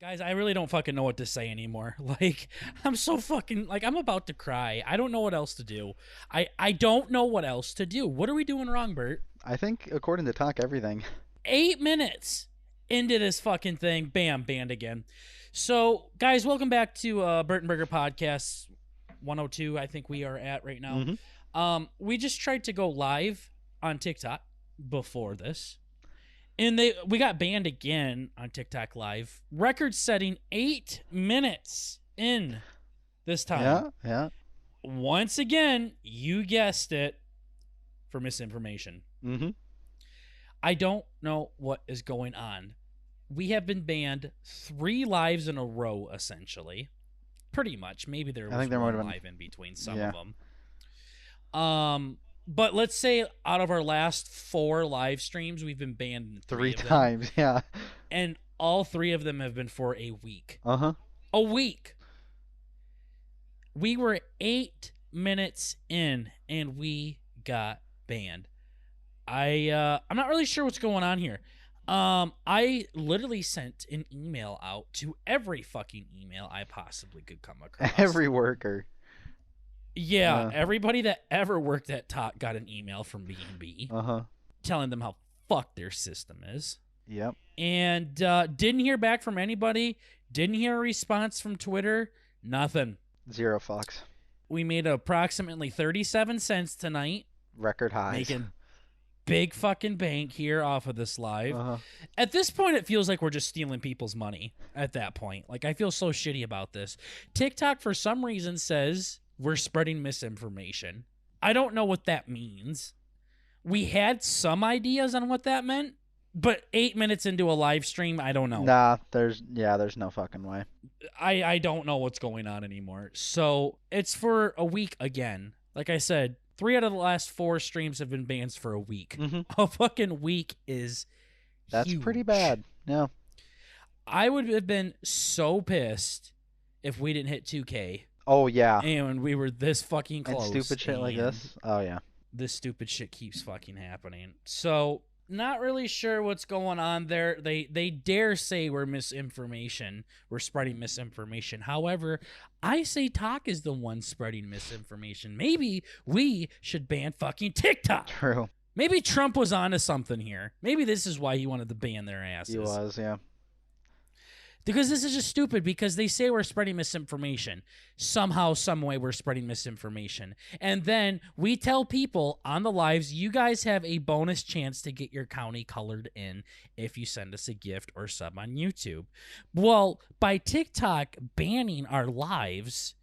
Guys, I really don't fucking know what to say anymore. Like, I'm so fucking, like, I'm about to cry. I don't know what else to do. I don't know what else to do. What are we doing wrong, Bert? I think, according to Talk, everything. 8 minutes into this fucking thing, bam, banned again. So, guys, welcome back to Bert and Burger Podcast 102, I think we are at right now. We just tried to go live on TikTok before this. And we got banned again on TikTok Live. Record-setting 8 minutes in this time. Yeah. Once again, you guessed it, for misinformation. I don't know what is going on. We have been banned 3 lives in a row, essentially. Pretty much. Maybe there was one live in between some of them. But let's say out of our last 4 live streams, we've been banned in 3 times, yeah. And all 3 of them have been for a week. A week. We were 8 minutes in, and we got banned. I'm not really sure what's going on here. I literally sent an email out to every fucking email I possibly could come across. Every worker. Yeah, everybody that ever worked at Tok got an email from B&B telling them how fucked their system is. Yep. And didn't hear back from anybody. Didn't hear a response from Twitter. Nothing. 0 fucks. We made approximately 37 cents tonight. Record highs. Making big fucking bank here off of this live. At this point, it feels like we're just stealing people's money at that point. Like, I feel so shitty about this. TikTok, for some reason, says we're spreading misinformation. I don't know what that means. We had some ideas on what that meant, but 8 minutes into a live stream, I don't know. Nah, there's no fucking way. I don't know what's going on anymore. So it's for a week again. Like I said, 3 out of the last 4 streams have been banned for a week. A fucking week is That's huge. Pretty bad. Yeah. I would have been so pissed if we didn't hit 2K. Oh, yeah. And we were this fucking close. And stupid shit like this. Oh, yeah. This stupid shit keeps fucking happening. So, not really sure what's going on there. They dare say we're misinformation. We're spreading misinformation. However, I say Tok is the one spreading misinformation. Maybe we should ban fucking TikTok. True. Maybe Trump was onto something here. Maybe this is why he wanted to ban their asses. He was, yeah. Because this is just stupid, because they say we're spreading misinformation. Somehow, some way, we're spreading misinformation. And then we tell people on the lives, you guys have a bonus chance to get your county colored in if you send us a gift or sub on YouTube. Well, by TikTok banning our lives,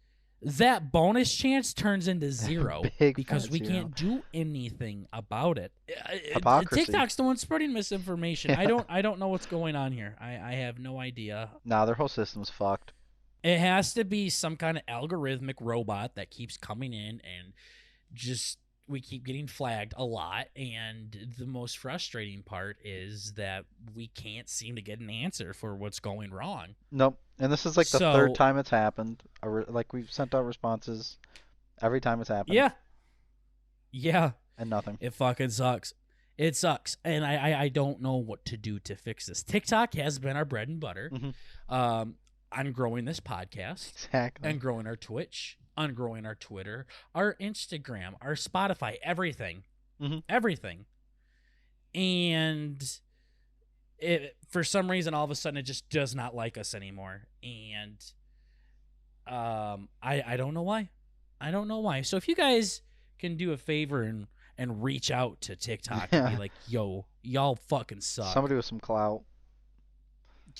that bonus chance turns into 0 because we can't do anything about it. Hypocrisy. TikTok's the one spreading misinformation. Yeah. I don't know what's going on here. I have no idea. Nah, their whole system's fucked. It has to be some kind of algorithmic robot that keeps coming in, and just we keep getting flagged a lot. And the most frustrating part is that we can't seem to get an answer for what's going wrong. Nope. And this is like the 3rd time it's happened. Like, we've sent out responses every time it's happened. Yeah. Yeah. And nothing. It fucking sucks. It sucks. And I don't know what to do to fix this. TikTok has been our bread and butter. On growing this podcast. Exactly. And growing our Twitch. On growing our Twitter. Our Instagram. Our Spotify. Everything. Everything. And for some reason, all of a sudden, it just does not like us anymore. And I don't know why. I don't know why. So if you guys can do a favor and reach out to TikTok and be like, yo, y'all fucking suck. Somebody with some clout.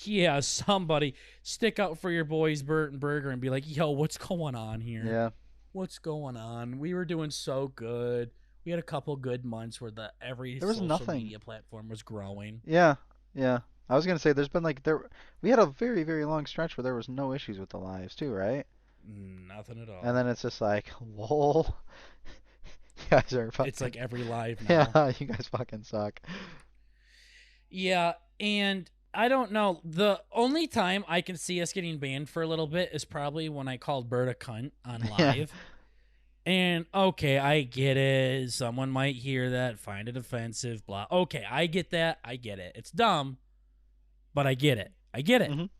Yeah, somebody stick out for your boys, Bert and Burger, and be like, yo, what's going on here? Yeah. What's going on? We were doing so good. We had a couple good months where every social media platform was growing. Yeah. Yeah. I was going to say, there's been we had a very, very long stretch where there was no issues with the lives too, right? Nothing at all. And then it's just like, lol. You guys are fucking... It's like every live now. Yeah, you guys fucking suck. Yeah, and I don't know. The only time I can see us getting banned for a little bit is probably when I called Bert a cunt on live. And, okay, I get it. Someone might hear that, find it offensive, blah. Okay, I get that. I get it. It's dumb, but I get it. I get it.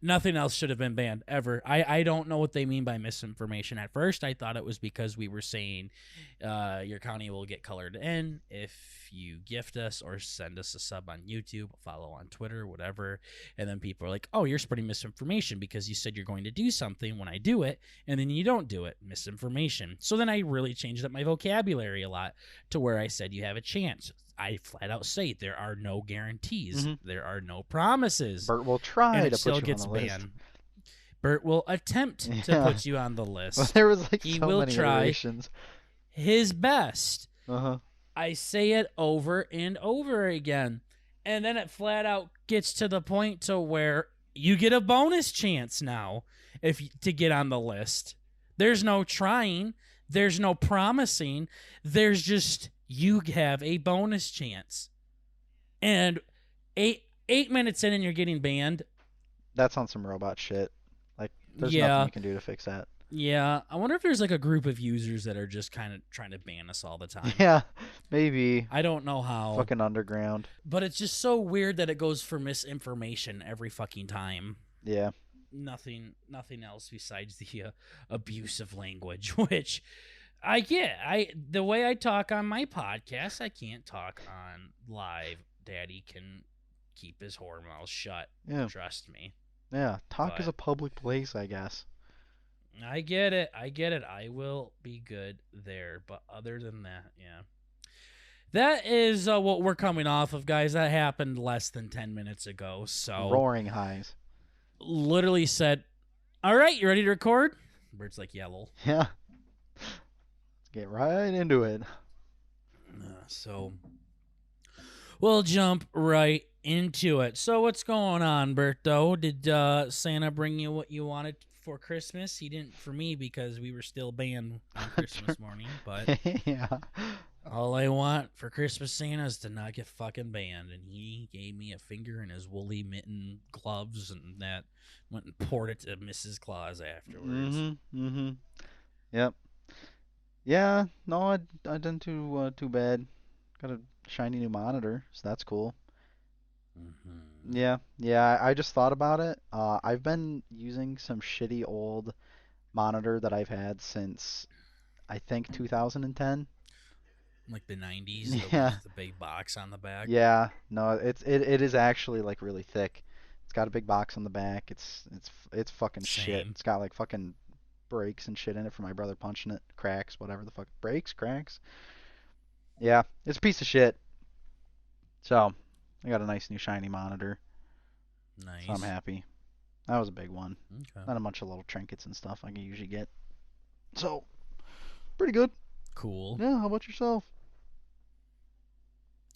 Nothing else should have been banned ever. I don't know what they mean by misinformation. At first, I thought it was because we were saying your county will get colored in if you gift us or send us a sub on YouTube, follow on Twitter, whatever. And then people are like, oh, you're spreading misinformation because you said you're going to do something when I do it, and then you don't do it. Misinformation. So then I really changed up my vocabulary a lot to where I said you have a chance. I flat out say there are no guarantees. There are no promises. Bert will try and it to still put you on gets the list. banned. Bert will attempt to Yeah. put you on the list. Well, there was like He so will many try iterations. his best. Uh-huh. I say it over and over again. And then it flat out gets to the point to where you get a bonus chance now to get on the list. There's no trying. There's no promising. There's just you have a bonus chance. And eight minutes in and you're getting banned. That's on some robot shit. Like, there's Yeah. nothing you can do to fix that. Yeah, I wonder if there's like a group of users that are just kind of trying to ban us all the time. Yeah, maybe. I don't know how. Fucking underground. But it's just so weird that it goes for misinformation every fucking time. Yeah. Nothing else besides the abusive language, which I get. The way I talk on my podcast, I can't talk on live. Daddy can keep his whore mouth shut. Yeah. Trust me. Yeah. Talk is But- a public place, I guess. I get it. I will be good there. But other than that, yeah. That is what we're coming off of, guys. That happened less than 10 minutes ago. So Roaring highs. literally said, all right, you ready to record? Bird's like, yeah, lol. Yeah. Let's get right into it. So we'll jump right into it. So what's going on, Berto? Did Santa bring you what you wanted for Christmas? He didn't for me because we were still banned on Christmas morning. But Yeah. all I want for Christmas Santa is to not get fucking banned. And he gave me a finger in his woolly mitten gloves, and that went and poured it to Mrs. Claus afterwards. Mm-hmm. Yep. Yeah, no, I didn't too bad. Got a shiny new monitor, so that's cool. Mm-hmm. Yeah, I just thought about it. I've been using some shitty old monitor that I've had since I think 2010. Like the 90s, the, Yeah. with the big box on the back. Yeah, no, it is actually like really thick. It's got a big box on the back. It's fucking shit. Same. It's got like fucking breaks and shit in it for my brother punching it, cracks, whatever the fuck, breaks, cracks. Yeah, it's a piece of shit. So, I got a nice new shiny monitor, Nice. so I'm happy. That was a big one. Okay. Not a bunch of little trinkets and stuff like you usually get. So, pretty good. Cool. Yeah, how about yourself?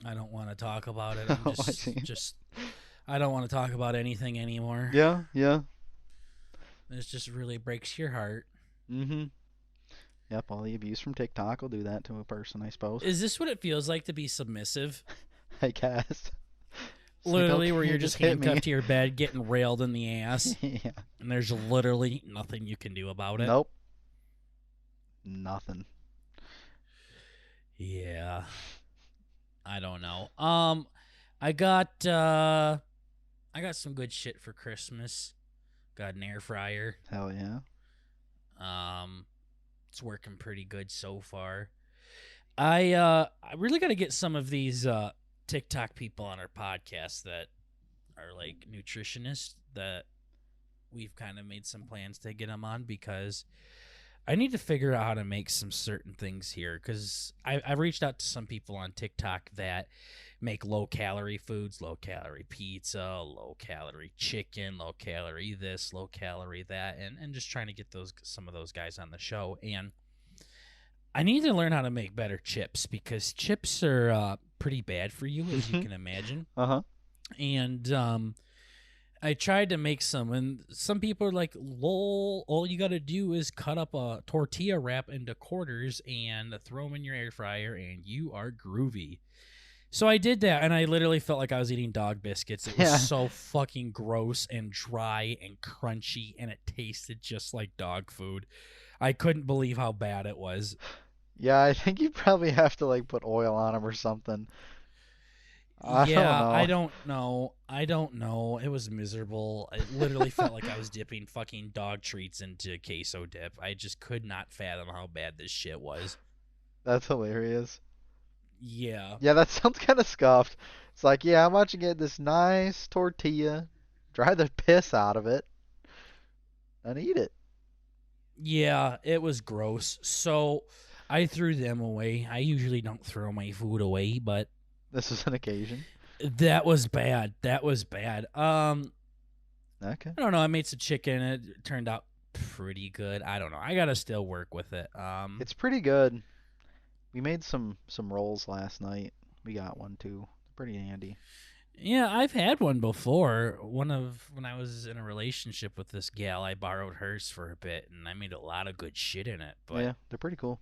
I don't want to talk about it. Oh, I'm I see. I don't want to talk about anything anymore. Yeah. This just really breaks your heart. Mm-hmm. Yep, all the abuse from TikTok will do that to a person, I suppose. Is this what it feels like to be submissive? I guess. It's like, Literally, where okay, you're just hit me. handcuffed to your bed, getting railed in the ass, Yeah. and there's literally nothing you can do about it. Nope. Nothing. Yeah. I don't know. I got some good shit for Christmas. Got an air fryer. Hell yeah. It's working pretty good so far. I really got to get some of these TikTok people on our podcast that are like nutritionists that we've kind of made some plans to get them on, because I need to figure out how to make some certain things here, because I've reached out to some people on TikTok that make low-calorie foods, low-calorie pizza, low-calorie chicken, low-calorie this, low-calorie that, and just trying to get some of those guys on the show. And I need to learn how to make better chips, because chips are pretty bad for you, as you can imagine. Uh-huh. And I tried to make some, and some people are like, lol, all you got to do is cut up a tortilla wrap into quarters and throw them in your air fryer, and you are groovy. So I did that, and I literally felt like I was eating dog biscuits. It was Yeah. so fucking gross and dry and crunchy, and it tasted just like dog food. I couldn't believe how bad it was. Yeah, I think you probably have to like put oil on them or something. I don't Yeah, I know. don't know. I don't know. It was miserable. It literally felt like I was dipping fucking dog treats into queso dip. I just could not fathom how bad this shit was. That's hilarious. Yeah. Yeah, that sounds kind of scuffed. It's like, yeah, I'm about to get this nice tortilla, dry the piss out of it, and eat it. Yeah, it was gross. So I threw them away. I usually don't throw my food away, but This is an occasion. that was bad. That was bad. Okay. I don't know. I made some chicken. It turned out pretty good. I don't know. I gotta still work with it. It's pretty good. We made some rolls last night. We got one too. Pretty handy. Yeah, I've had one before. When I was in a relationship with this gal, I borrowed hers for a bit, and I made a lot of good shit in it. But Yeah, they're pretty cool.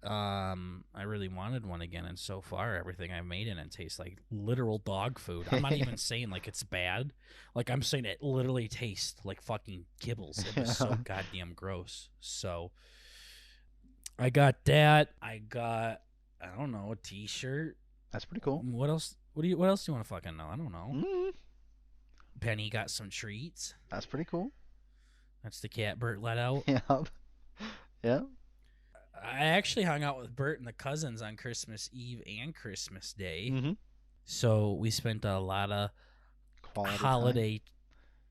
I really wanted one again, and so far everything I've made in it tastes like literal dog food. I'm not even saying like it's bad. Like I'm saying it literally tastes like fucking kibbles. It was so goddamn gross. So I got that. I got I don't know, a t-shirt. That's pretty cool. What else? What else do you want to fucking know? I don't know. Mm, Penny got some treats. that's pretty cool. That's the cat Bert let out. Yeah. Yeah. I actually hung out with Bert and the cousins on Christmas Eve and Christmas Day. Mm-hmm. So we spent a lot of Quality holiday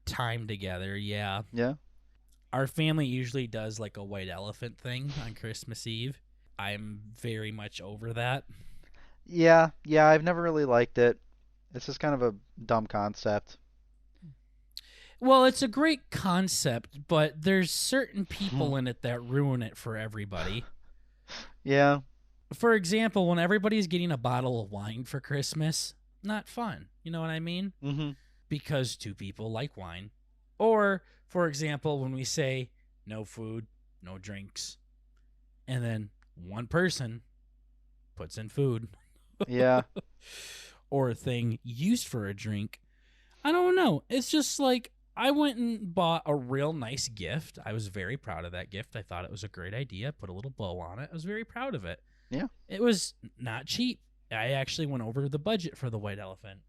time together. Yeah. Yeah. Our family usually does like a white elephant thing on Christmas Eve. I'm very much over that. Yeah. Yeah. I've never really liked it. It's just kind of a dumb concept. Well, it's a great concept, but there's certain people in it that ruin it for everybody. Yeah. For example, when everybody's getting a bottle of wine for Christmas, not fun. You know what I mean? Mm-hmm. Because two people like wine. Or, for example, when we say no food, no drinks, and then one person puts in food Yeah. or a thing used for a drink. I don't know. It's just like I went and bought a real nice gift. I was very proud of that gift. I thought it was a great idea. Put a little bow on it. I was very proud of it. Yeah. It was not cheap. I actually went over the budget for the white elephant.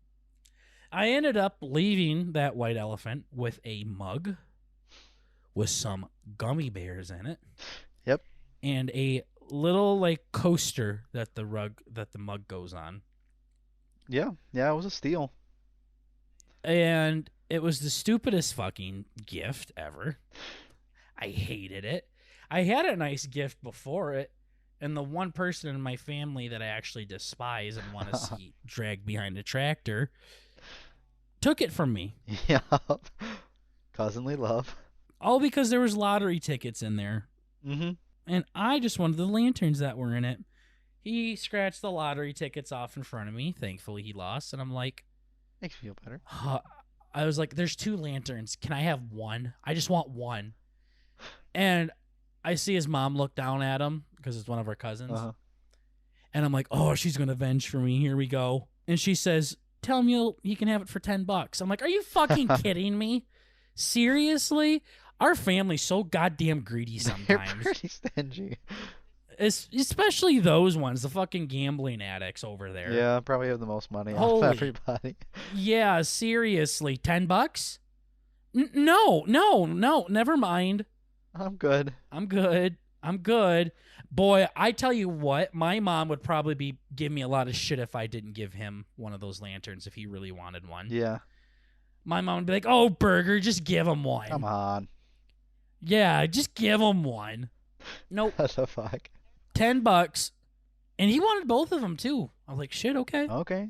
I ended up leaving that white elephant with a mug with some gummy bears in it. Yep. And a little like coaster that the mug goes on. Yeah. Yeah. It was a steal. And it was the stupidest fucking gift ever. I hated it. I had a nice gift before it, and the one person in my family that I actually despise and want to see dragged behind a tractor took it from me. Yeah. Cousinly love. All because there was lottery tickets in there. Mm-hmm. And I just wanted the lanterns that were in it. He scratched the lottery tickets off in front of me. Thankfully, he lost. And I'm like, Makes me feel better. I was like, there's 2 lanterns. Can I have one? I just want one. And I see his mom look down at him because it's one of our cousins. Uh-huh. And I'm like, oh, she's going to venge for me. Here we go. And she says, tell him he can have it for $10. I'm like, are you fucking kidding me? Seriously? Our family's so goddamn greedy They're sometimes. pretty stingy. Especially those ones, the fucking gambling addicts over there. Yeah, probably have the most money out Holy. of everybody. Yeah, seriously. $10? No, never mind. I'm good. I'm good. Boy, I tell you what, my mom would probably give me a lot of shit if I didn't give him one of those lanterns if he really wanted one. Yeah. My mom would be like, oh, Burger, just give him one. Come on. Yeah, just give him one. Nope. What the fuck? $10. And he wanted both of them, too. I was like, shit, okay. Okay.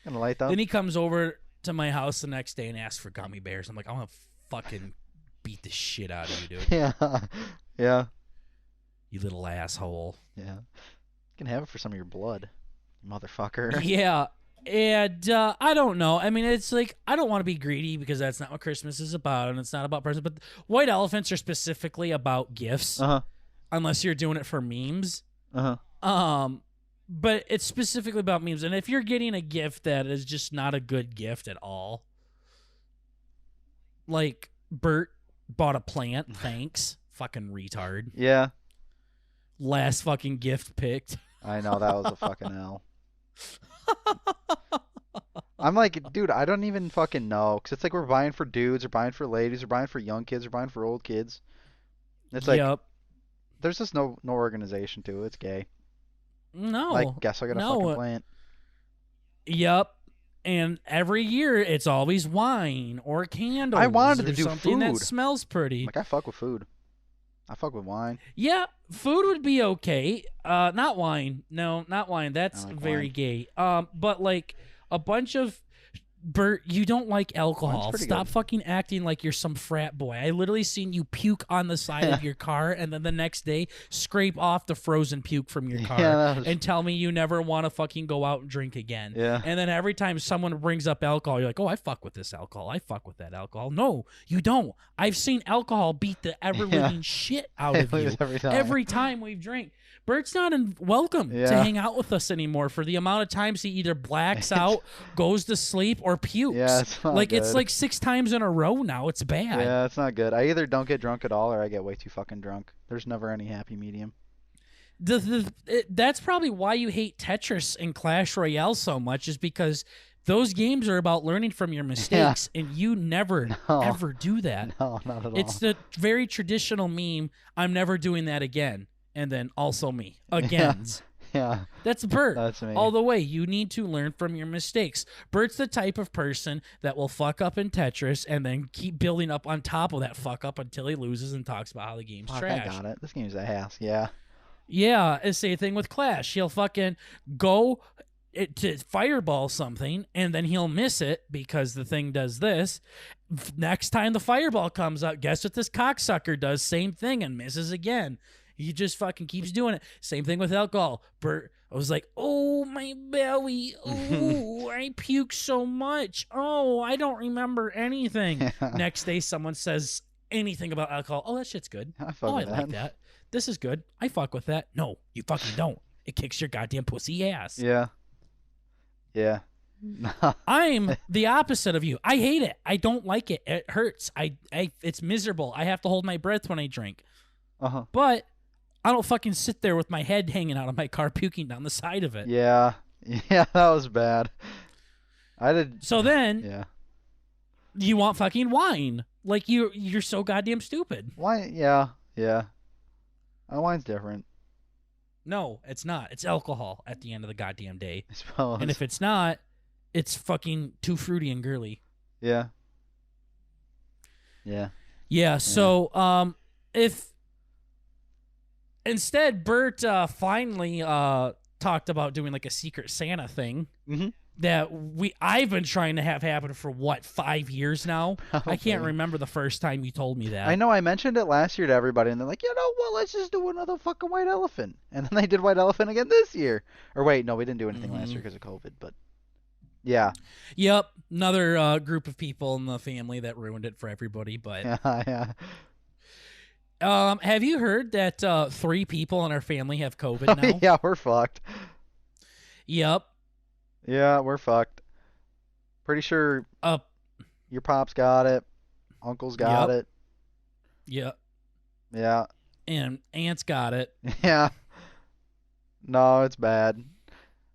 Gonna light up. Then he comes over to my house the next day and asks for gummy bears. I'm like, I want to fucking beat the shit out of you, dude. Yeah. Yeah. You little asshole. Yeah. You can have it for some of your blood, motherfucker. Yeah. And I don't know. I mean, it's like, I don't want to be greedy because that's not what Christmas is about, and it's not about presents. But white elephants are specifically about gifts, Uh-huh. unless you're doing it for memes. Uh-huh. But it's specifically about memes. And if you're getting a gift that is just not a good gift at all, like Bert bought a plant, thanks. Fucking retard. Yeah. Last fucking gift picked. I know that was a fucking L. I'm like, dude, I don't even fucking know. 'Cause it's like we're buying for dudes, or buying for ladies, or buying for young kids, or buying for old kids. It's like Yep. there's just no organization to it. It's gay. Like, No. guess I gotta fucking No. plant. Yep. And every year it's always wine or candles I wanted to or do something that food. smells pretty. Like, I fuck with food. I fuck with wine. Yeah, food would be okay. Not wine. No, not wine. I That's like very wine. gay. But like a bunch of Bert, you don't like Wine's alcohol. pretty Stop good. fucking acting like you're some frat boy. I literally seen you puke on the side of your car and then the next day scrape off the frozen puke from your car Yeah, that was, and tell me you never want to fucking go out and drink again. yeah. And then every time someone brings up alcohol, you're like, oh, I fuck with this alcohol. I fuck with that alcohol. No, you don't. I've seen alcohol beat the ever living shit out I of you lose every time. every time we've drank. Bert's not welcome to Yeah. hang out with us anymore for the amount of times he either blacks out, goes to sleep, or pukes. Yeah, it's not Like, it's good. like 6 times in a row now. It's bad. Yeah, it's not good. I either don't get drunk at all or I get way too fucking drunk. There's never any happy medium. That's probably why you hate Tetris and Clash Royale so much, is because those games are about learning from your mistakes, and you never, No. ever do that. No, not at all. It's the very traditional meme, I'm never doing that again. And then also me. Agains. Yeah, That's Bert. that's me. All the way. You need to learn from your mistakes. Bert's the type of person that will fuck up in Tetris and then keep building up on top of that fuck up until he loses and talks about how the game's Fuck, trash. I got it. This game's ass. Yeah. Yeah, it's the same thing with Clash. He'll fucking go to fireball something and then he'll miss it because the thing does this. Next time the fireball comes out, guess what this cocksucker does? Same thing and misses again. He just fucking keeps doing it. Same thing with alcohol. Bert, I was like, oh, my belly. Oh, I puke so much. Oh, I don't remember anything. Next day, someone says anything about alcohol. Oh, that shit's good. I fuck Oh, I with like that. This is good. I fuck with that. No, you fucking don't. It kicks your goddamn pussy ass. Yeah. Yeah. I'm the opposite of you. I hate it. I don't like it. It hurts. It's miserable. I have to hold my breath when I drink. Uh-huh. But I don't fucking sit there with my head hanging out of my car puking down the side of it. Yeah. Yeah, that was bad. I did. So then Yeah. you want fucking wine. Like you're so goddamn stupid. Wine. Yeah. Yeah. Wine's different, No, it's not. It's alcohol at the end of the goddamn day. I suppose. And if it's not, it's fucking too fruity and girly. Yeah. Yeah. Yeah, so if instead Bert finally talked about doing like a Secret Santa thing Mhm. that I've been trying to have happen for 5 years now. I can't Probably. remember the first time you told me that. I know I mentioned it last year to everybody, and they're like, you know what, let's just do another fucking white elephant. And then they did white elephant again this year. Or wait, no, we didn't do anything last year because of COVID, but yeah. Yep, another group of people in the family that ruined it for everybody. But Yeah, yeah. have you heard that 3 people in our family have COVID now? Yeah, we're fucked. Yep. Yeah, we're fucked. Pretty sure your pops got it. Uncle's got it. Yep. Yeah. And aunt's got it. Yeah. No, it's bad.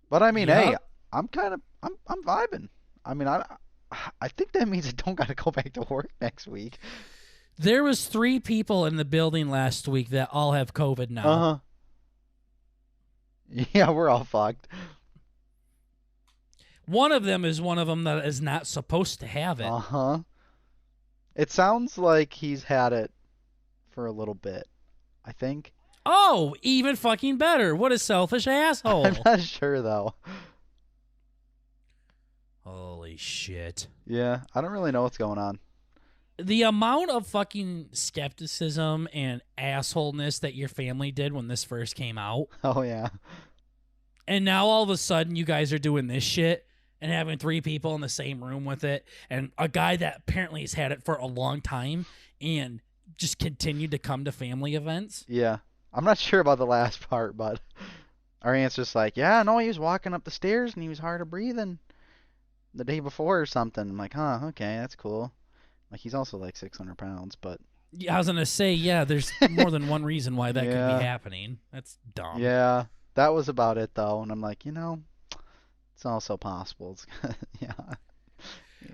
But I mean, hey, Yep. I'm vibing. I mean, I think that means I don't got to go back to work next week. There was 3 people in the building last week that all have COVID now. Uh-huh. Yeah, we're all fucked. One of them is one of them that is not supposed to have it. Uh-huh. It sounds like he's had it for a little bit, I think. Oh, even fucking better. What a selfish asshole. I'm not sure, though. Holy shit. Yeah, I don't really know what's going on. The amount of fucking skepticism and assholeness that your family did when this first came out, Oh, yeah. and now all of a sudden you guys are doing this shit and having 3 people in the same room with it, and a guy that apparently has had it for a long time and just continued to come to family events. Yeah. I'm not sure about the last part, but our aunt's just like, yeah, no, he was walking up the stairs and he was hard of breathing the day before or something. I'm like, huh, okay, that's cool. Like, he's also like 600 pounds, but Yeah, I was gonna say, yeah, there's more than one reason why that could Yeah. be happening. That's dumb. yeah, that was about it though. And I'm like, you know, It's also possible. It's, yeah.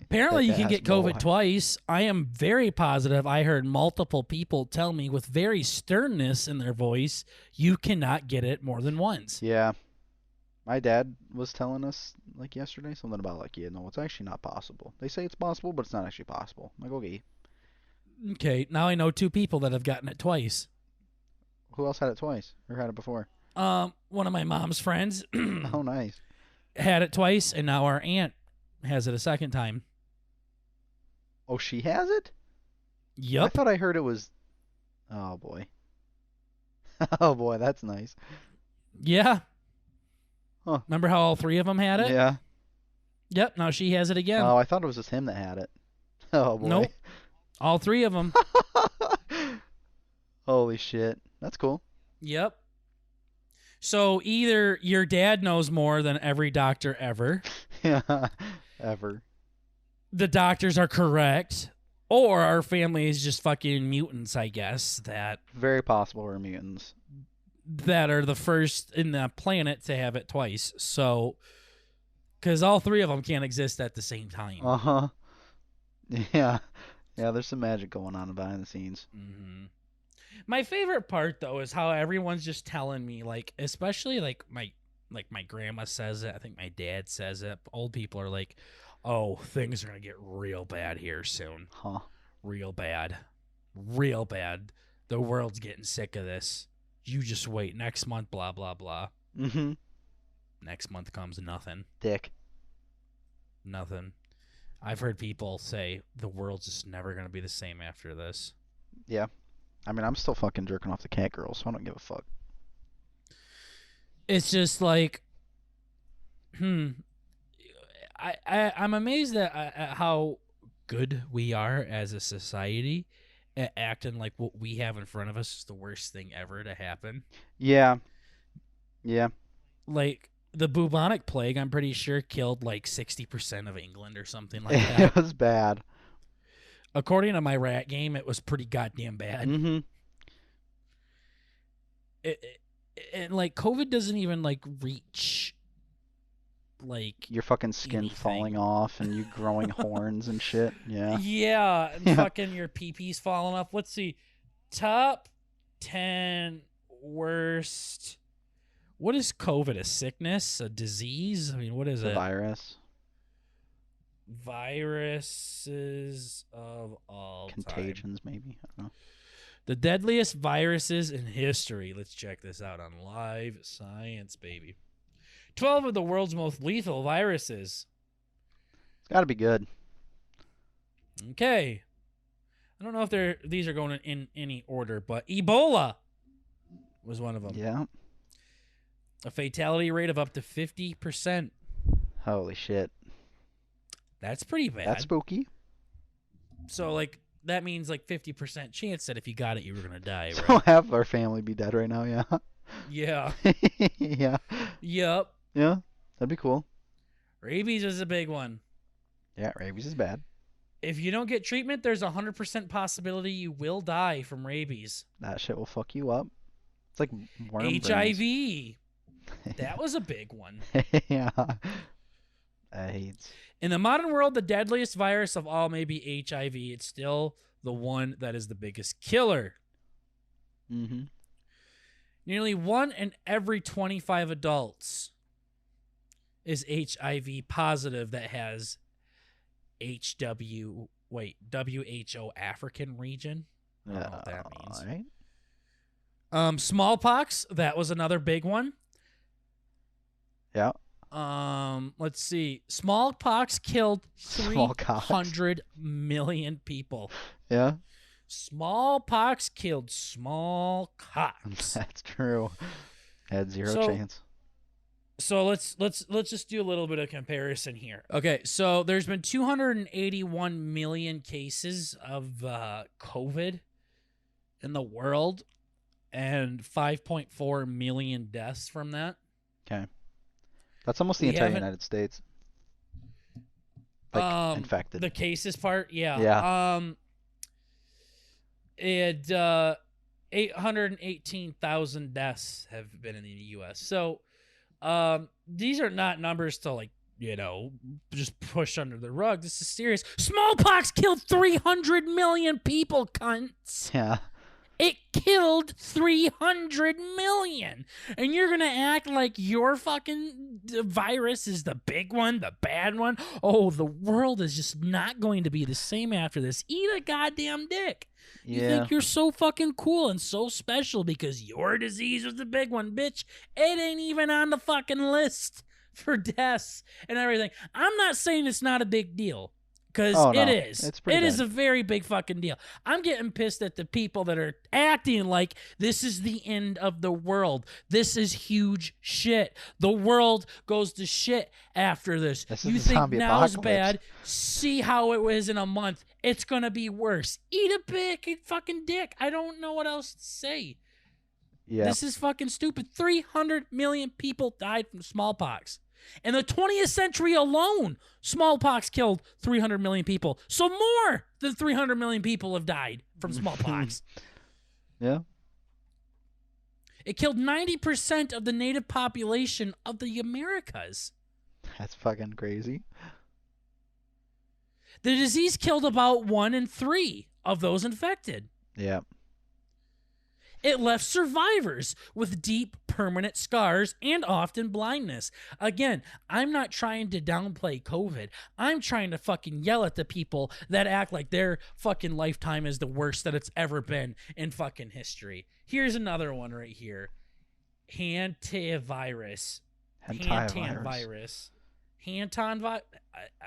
Apparently, you can Thick-ass get COVID boy. twice. I am very positive. I heard multiple people tell me with very sternness in their voice, you cannot get it more than once. Yeah. My dad was telling us like yesterday something about like, yeah, no, it's actually not possible. They say it's possible, but it's not actually possible. I'm like, okay. Okay, now I know 2 people that have gotten it twice. Who else had it twice or had it before? One of my mom's friends Oh, nice. had it twice, and now our aunt has it a second time. Oh, she has it? I Yup. thought I heard it was. Oh boy. Oh boy, that's nice. Yeah. Huh. Remember how all 3 of them had it? Yeah. Yep. Now she has it again. Oh, I thought it was just him that had it. Oh boy. Nope. All 3 of them. Holy shit. That's cool. Yep. So either your dad knows more than every doctor ever, Yeah. Ever. the doctors are correct, or our family is just fucking mutants, I guess, Very possible we're mutants. that are the first in the planet to have it twice. So, because all 3 of them can't exist at the same time. Uh huh. Yeah. Yeah, there's some magic going on behind the scenes. Mm-hmm. My favorite part though is how everyone's just telling me, like, especially like my grandma says it. I think my dad says it. Old people are like, "Oh, things are gonna get real bad here soon. Huh. Real bad, real bad. The world's getting sick of this. You just wait. Next month, blah blah blah. Mm-hmm. Next month comes nothing, Dick. nothing. I've heard people say the world's just never gonna be the same after this. Yeah. I mean, I'm still fucking jerking off the cat girl, so I don't give a fuck. It's just like, I'm amazed at how good we are as a society at acting like what we have in front of us is the worst thing ever to happen. Yeah. Yeah. Like the bubonic plague, I'm pretty sure killed like 60% of England or something like It that. was bad. According to my rat game, it was pretty goddamn bad. Mm-hmm. And like COVID doesn't even like reach like Your fucking skin anything. falling off and you growing horns and shit. Yeah. Yeah, and Yeah. fucking your pee-pee's falling off. Let's see. Top 10 worst. What is COVID? A sickness? A disease? I mean, what is The it? virus. Viruses of all time. Contagions, maybe. I don't know. The deadliest viruses in history. Let's check this out on Live Science, baby. 12 of the world's most lethal viruses. It's got to be good. Okay. I don't know if these are going in any order, but Ebola was one of them. Yeah. A fatality rate of up to 50%. Holy shit. That's pretty bad. That's spooky. So, like, that means, like, 50% chance that if you got it, you were going to die, So right? half our family be dead right now, yeah. Yeah. Yeah. Yep. Yeah. That'd be cool. Rabies is a big one. Yeah, rabies is bad. If you don't get treatment, there's a 100% possibility you will die from rabies. That shit will fuck you up. It's like worm HIV. That was a big one. Yeah. AIDS. In the modern world, the deadliest virus of all may be HIV. It's still the one that is the biggest killer. Mm-hmm. Nearly 1 in every 25 adults is HIV positive that has WHO African region. I don't know what that means. All right. Smallpox, that was another big one. Yeah. Let's see. Smallpox killed Smallpox. 300 million people. Yeah. Smallpox killed small cocks. That's true. Had zero chance. So let's just do a little bit of comparison here. Okay, so there's been 281 million cases of COVID in the world and 5.4 million deaths from that. Okay. That's almost the entire United States. Like, infected. The cases part, yeah. Yeah. 818,000 deaths have been in the U.S. So These are not numbers to like, just push under the rug. This is serious. Smallpox killed 300 million people, cunts. Yeah. It killed 300 million. And you're going to act like your fucking virus is the big one, the bad one. Oh, the world is just not going to be the same after this. Eat a goddamn dick. You think you're so fucking cool and so special because your disease was the big one, bitch. It ain't even on the fucking list for deaths and everything. I'm not saying it's not a big deal. Because it is. It is a very big fucking deal. I'm getting pissed at the people that are acting like this is the end of the world. This is huge shit. The world goes to shit after this. You think now's bad? See how it was in a month. It's going to be worse. Eat a big fucking dick. I don't know what else to say. Yeah. This is fucking stupid. 300 million people died from smallpox. In the 20th century alone, smallpox killed 300 million people. So more than 300 million people have died from smallpox. Yeah. It killed 90% of the native population of the Americas. That's fucking crazy. The disease killed about 1 in 3 of those infected. Yeah. It left survivors with deep, permanent scars and often blindness. Again, I'm not trying to downplay COVID. I'm trying to fucking yell at the people that act like their fucking lifetime is the worst that it's ever been in fucking history. Here's another one right here. Hentai Virus. Hentai Virus.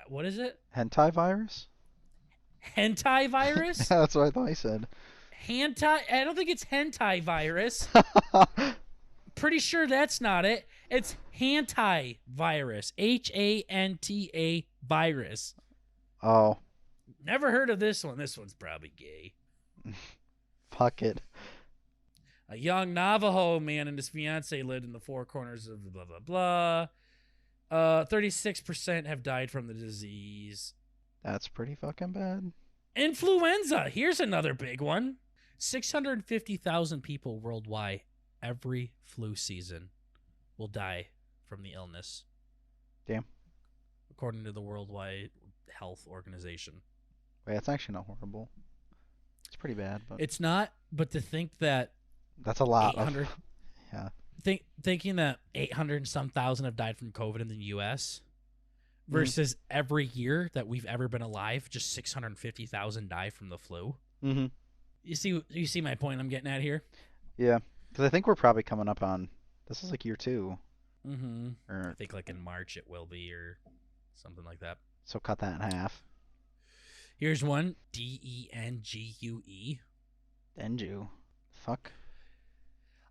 What is it? Hentai Virus? Hentai Virus? That's what I thought he said. Hentai? I don't think it's Hentai Virus. Pretty sure that's not it. It's Hentai Virus. Hanta virus. Oh. Never heard of this one. This one's probably gay. Fuck it. A young Navajo man and his fiance lived in the four corners of blah, blah, blah. 36% have died from the disease. That's pretty fucking bad. Influenza. Here's another big one. 650,000 people worldwide every flu season will die from the illness. Damn. According to the Worldwide Health Organization. Wait, that's actually not horrible. It's pretty bad, but it's not. But to think that that's a lot. 800. Yeah. Thinking that 800 and some thousand have died from COVID in the U.S. versus every year that we've ever been alive, just 650,000 die from the flu. Mm-hmm. You see my point I'm getting at here? Yeah, because I think we're probably coming up on, this is like year 2. Mm-hmm. I think like in March it will be or something like that. So cut that in half. Here's one. Dengue. Dengue. Fuck.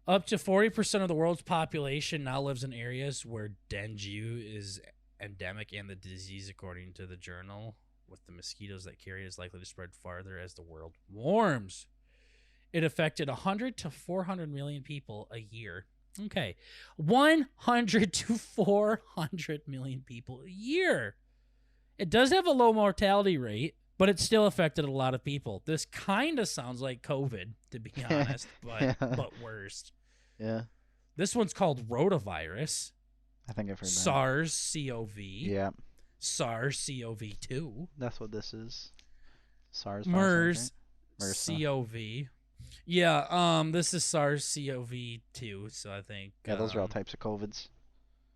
Up to 40% of the world's population now lives in areas where dengue is endemic and the disease, according to the journal, with the mosquitoes that carry it, is likely to spread farther as the world warms. It affected 100 to 400 million people a year. Okay. 100 to 400 million people a year. It does have a low mortality rate, but it still affected a lot of people. This kind of sounds like COVID, to be honest, but worse. Yeah. This one's called rotavirus. I think I've heard that. SARS-CoV. Yeah. SARS-CoV-2. That's what this is. SARS. MERS-CoV. Yeah, this is SARS-CoV-2, so I think... Yeah, those are all types of COVIDs.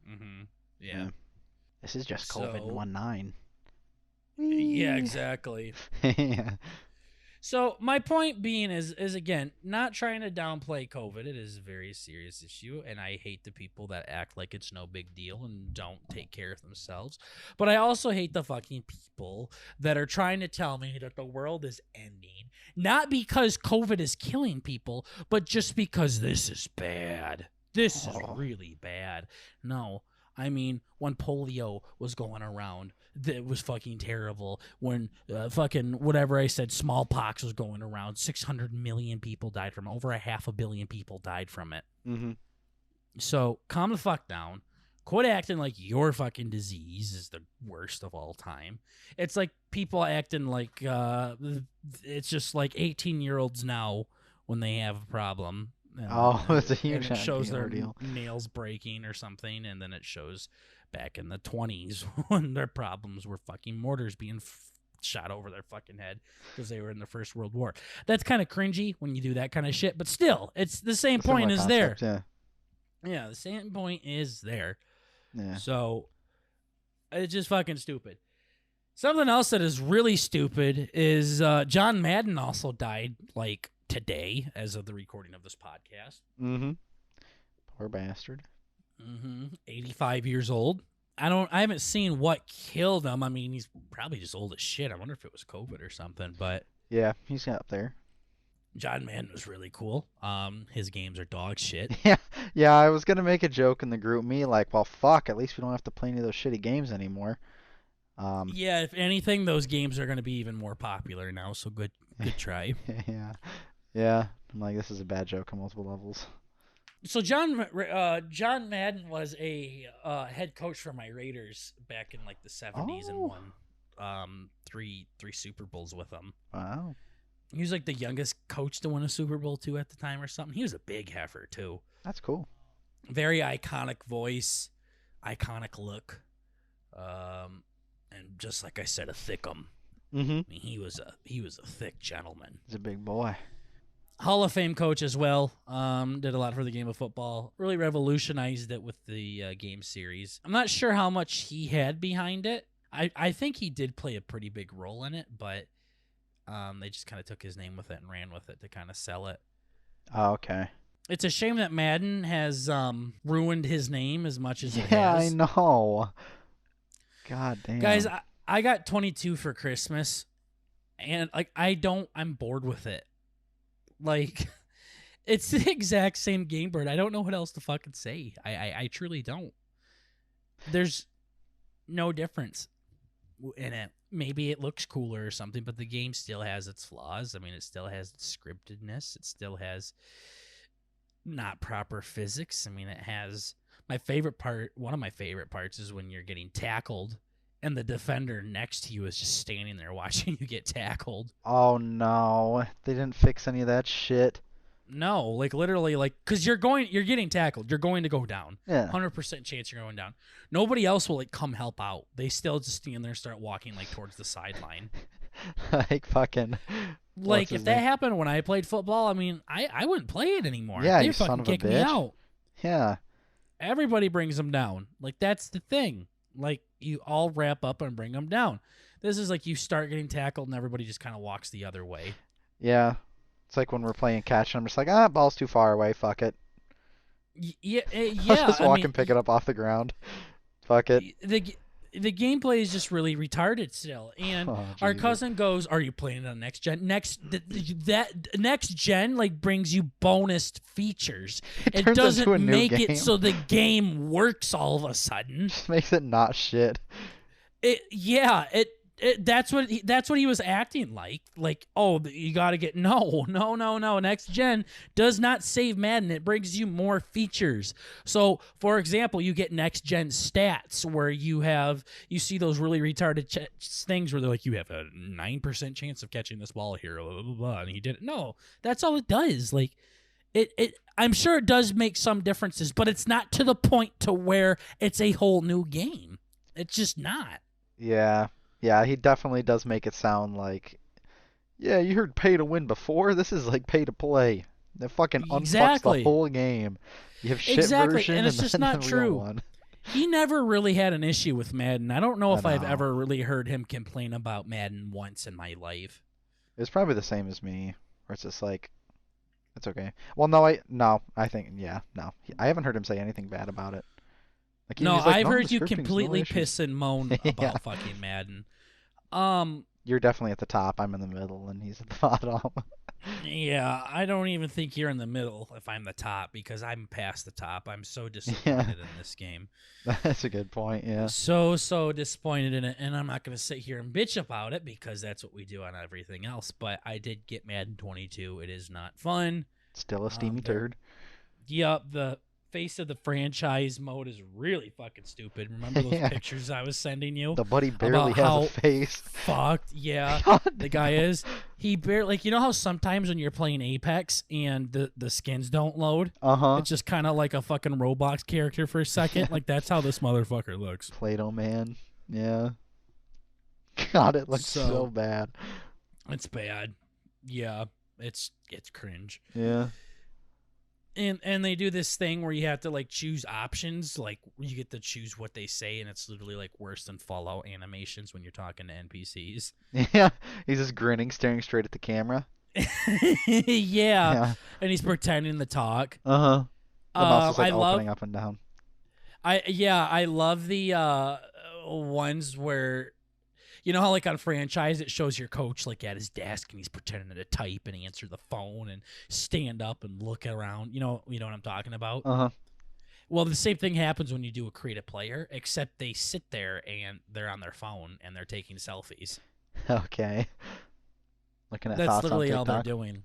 Mm-hmm. Yeah. This is just COVID-19. Yeah, exactly. Yeah. So my point being is again, not trying to downplay COVID. It is a very serious issue, and I hate the people that act like it's no big deal and don't take care of themselves. But I also hate the fucking people that are trying to tell me that the world is ending, not because COVID is killing people, but just because this is bad. This is really bad. No. I mean, when polio was going around, it was fucking terrible. When fucking whatever I said, smallpox was going around, 600 million people died from it. Over 500 million people died from it. Mm-hmm. So calm the fuck down. Quit acting like your fucking disease is the worst of all time. It's like people acting like it's just like 18-year-olds now when they have a problem. And Oh, then it's a huge and it shows their ordeal. nails breaking or something, and then it shows back in the 20s when their problems were fucking mortars being shot over their fucking head because they were in the First World War. That's kind of cringy when you do that kind of shit, but still, it's the same point is there. Yeah. Yeah, the same point is there. Yeah. So it's just fucking stupid. Something else that is really stupid is John Madden also died like today as of the recording of this podcast. Mm-hmm. Poor bastard. 85 years old. I haven't seen what killed him. I mean, he's probably just old as shit. I wonder if it was COVID or something, but yeah, he's up there. John Madden was really cool. His games are dog shit. Yeah, I was gonna make a joke in the group me like, well, fuck, at least we don't have to play any of those shitty games anymore. Yeah, if anything, those games are gonna be even more popular now. So good try. Yeah. I'm like, this is a bad joke on multiple levels. So John Madden was a head coach for my Raiders back in like the 70s and won three Super Bowls with them. Wow. He was like the youngest coach to win a Super Bowl too at the time or something. He was a big heifer too. That's cool. Very iconic voice, iconic look, and just like I said, a thickum. Mm-hmm. I mean, he was a thick gentleman. He's a big boy. Hall of Fame coach as well. Did a lot for the game of football. Really revolutionized it with the game series. I'm not sure how much he had behind it. I think he did play a pretty big role in it, but they just kind of took his name with it and ran with it to kind of sell it. Oh, okay. It's a shame that Madden has ruined his name as much as it has. Yeah, I know. God damn. Guys, I got 22 for Christmas, and like I'm bored with it. Like, it's the exact same game, Bird. I don't know what else to fucking say. I truly don't. There's no difference in it. Maybe it looks cooler or something, but the game still has its flaws. I mean, it still has scriptedness. It still has not proper physics. I mean, it has my favorite part. One of my favorite parts is when you're getting tackled and the defender next to you is just standing there watching you get tackled. Oh no, they didn't fix any of that shit. No, like literally, like because you're getting tackled. You're going to go down. Yeah. 100% chance you're going down. Nobody else will like come help out. They still just stand there and start walking like towards the sideline. Like fucking. Like if that happened when I played football, I mean, I wouldn't play it anymore. Yeah, They'd you fucking son of a kick me bitch. out. Yeah. Everybody brings them down. Like that's the thing. Like you all wrap up and bring them down. This is like you start getting tackled and everybody just kind of walks the other way. Yeah. It's like when we're playing catch and I'm just like, ball's too far away. Fuck it. Yeah. I'll just walk and pick it up off the ground. Fuck it. The gameplay is just really retarded still. And our cousin goes, "Are you playing it on next gen?" That next gen like brings you bonus features. It doesn't make it so the game works all of a sudden. Just makes it not shit. That's what he was acting like. Like, oh, you got to get no. Next gen does not save Madden. It brings you more features. So, for example, you get next gen stats where you see those really retarded things where they're like, you have a 9% chance of catching this ball here, blah, blah, blah, and he did it. No, that's all it does. Like, it. I'm sure it does make some differences, but it's not to the point to where it's a whole new game. It's just not. Yeah. Yeah, he definitely does make it sound like, yeah, you heard pay to win before? This is like pay to play. They fucking unfucks the whole game. You have shit version and it's just not true. He never really had an issue with Madden. I don't know if I've ever really heard him complain about Madden once in my life. It's probably the same as me, where it's just like, it's okay. Well, no, I haven't heard him say anything bad about it. Like, no, I've heard you completely piss and moan about fucking Madden. You're definitely at the top. I'm in the middle, and he's at the bottom. Yeah, I don't even think you're in the middle if I'm the top, because I'm past the top. I'm so disappointed in this game. That's a good point, yeah. So disappointed in it, and I'm not going to sit here and bitch about it, because that's what we do on everything else. But I did get Madden 22. It is not fun. Still a steamy turd. Yep, face of the franchise mode is really fucking stupid. Remember those Yeah. pictures I was sending you The buddy barely about has how a face. fucked? Yeah, God the guy damn. is. He barely like you know how sometimes when you're playing Apex and the skins don't load, Uh-huh. it's just kind of like a fucking Roblox character for a second. Yeah. Like that's how this motherfucker looks. Play-Doh man. Yeah. God, it looks so So bad. it's bad. Yeah, it's cringe. Yeah. And they do this thing where you have to like choose options, like you get to choose what they say, and it's literally like worse than Fallout animations when you're talking to NPCs. Yeah. He's just grinning, staring straight at the camera. Yeah, Yeah. and he's pretending to talk. Uh-huh. The mouse is like I love, opening up and down. I love the ones where you know how like on franchise it shows your coach like at his desk and he's pretending to type and answer the phone and stand up and look around. You know what I'm talking about? Uh-huh. Well, the same thing happens when you do a create a player, except they sit there and they're on their phone and they're taking selfies. Okay. Looking at That's thoughts on literally all they're TikTok. doing.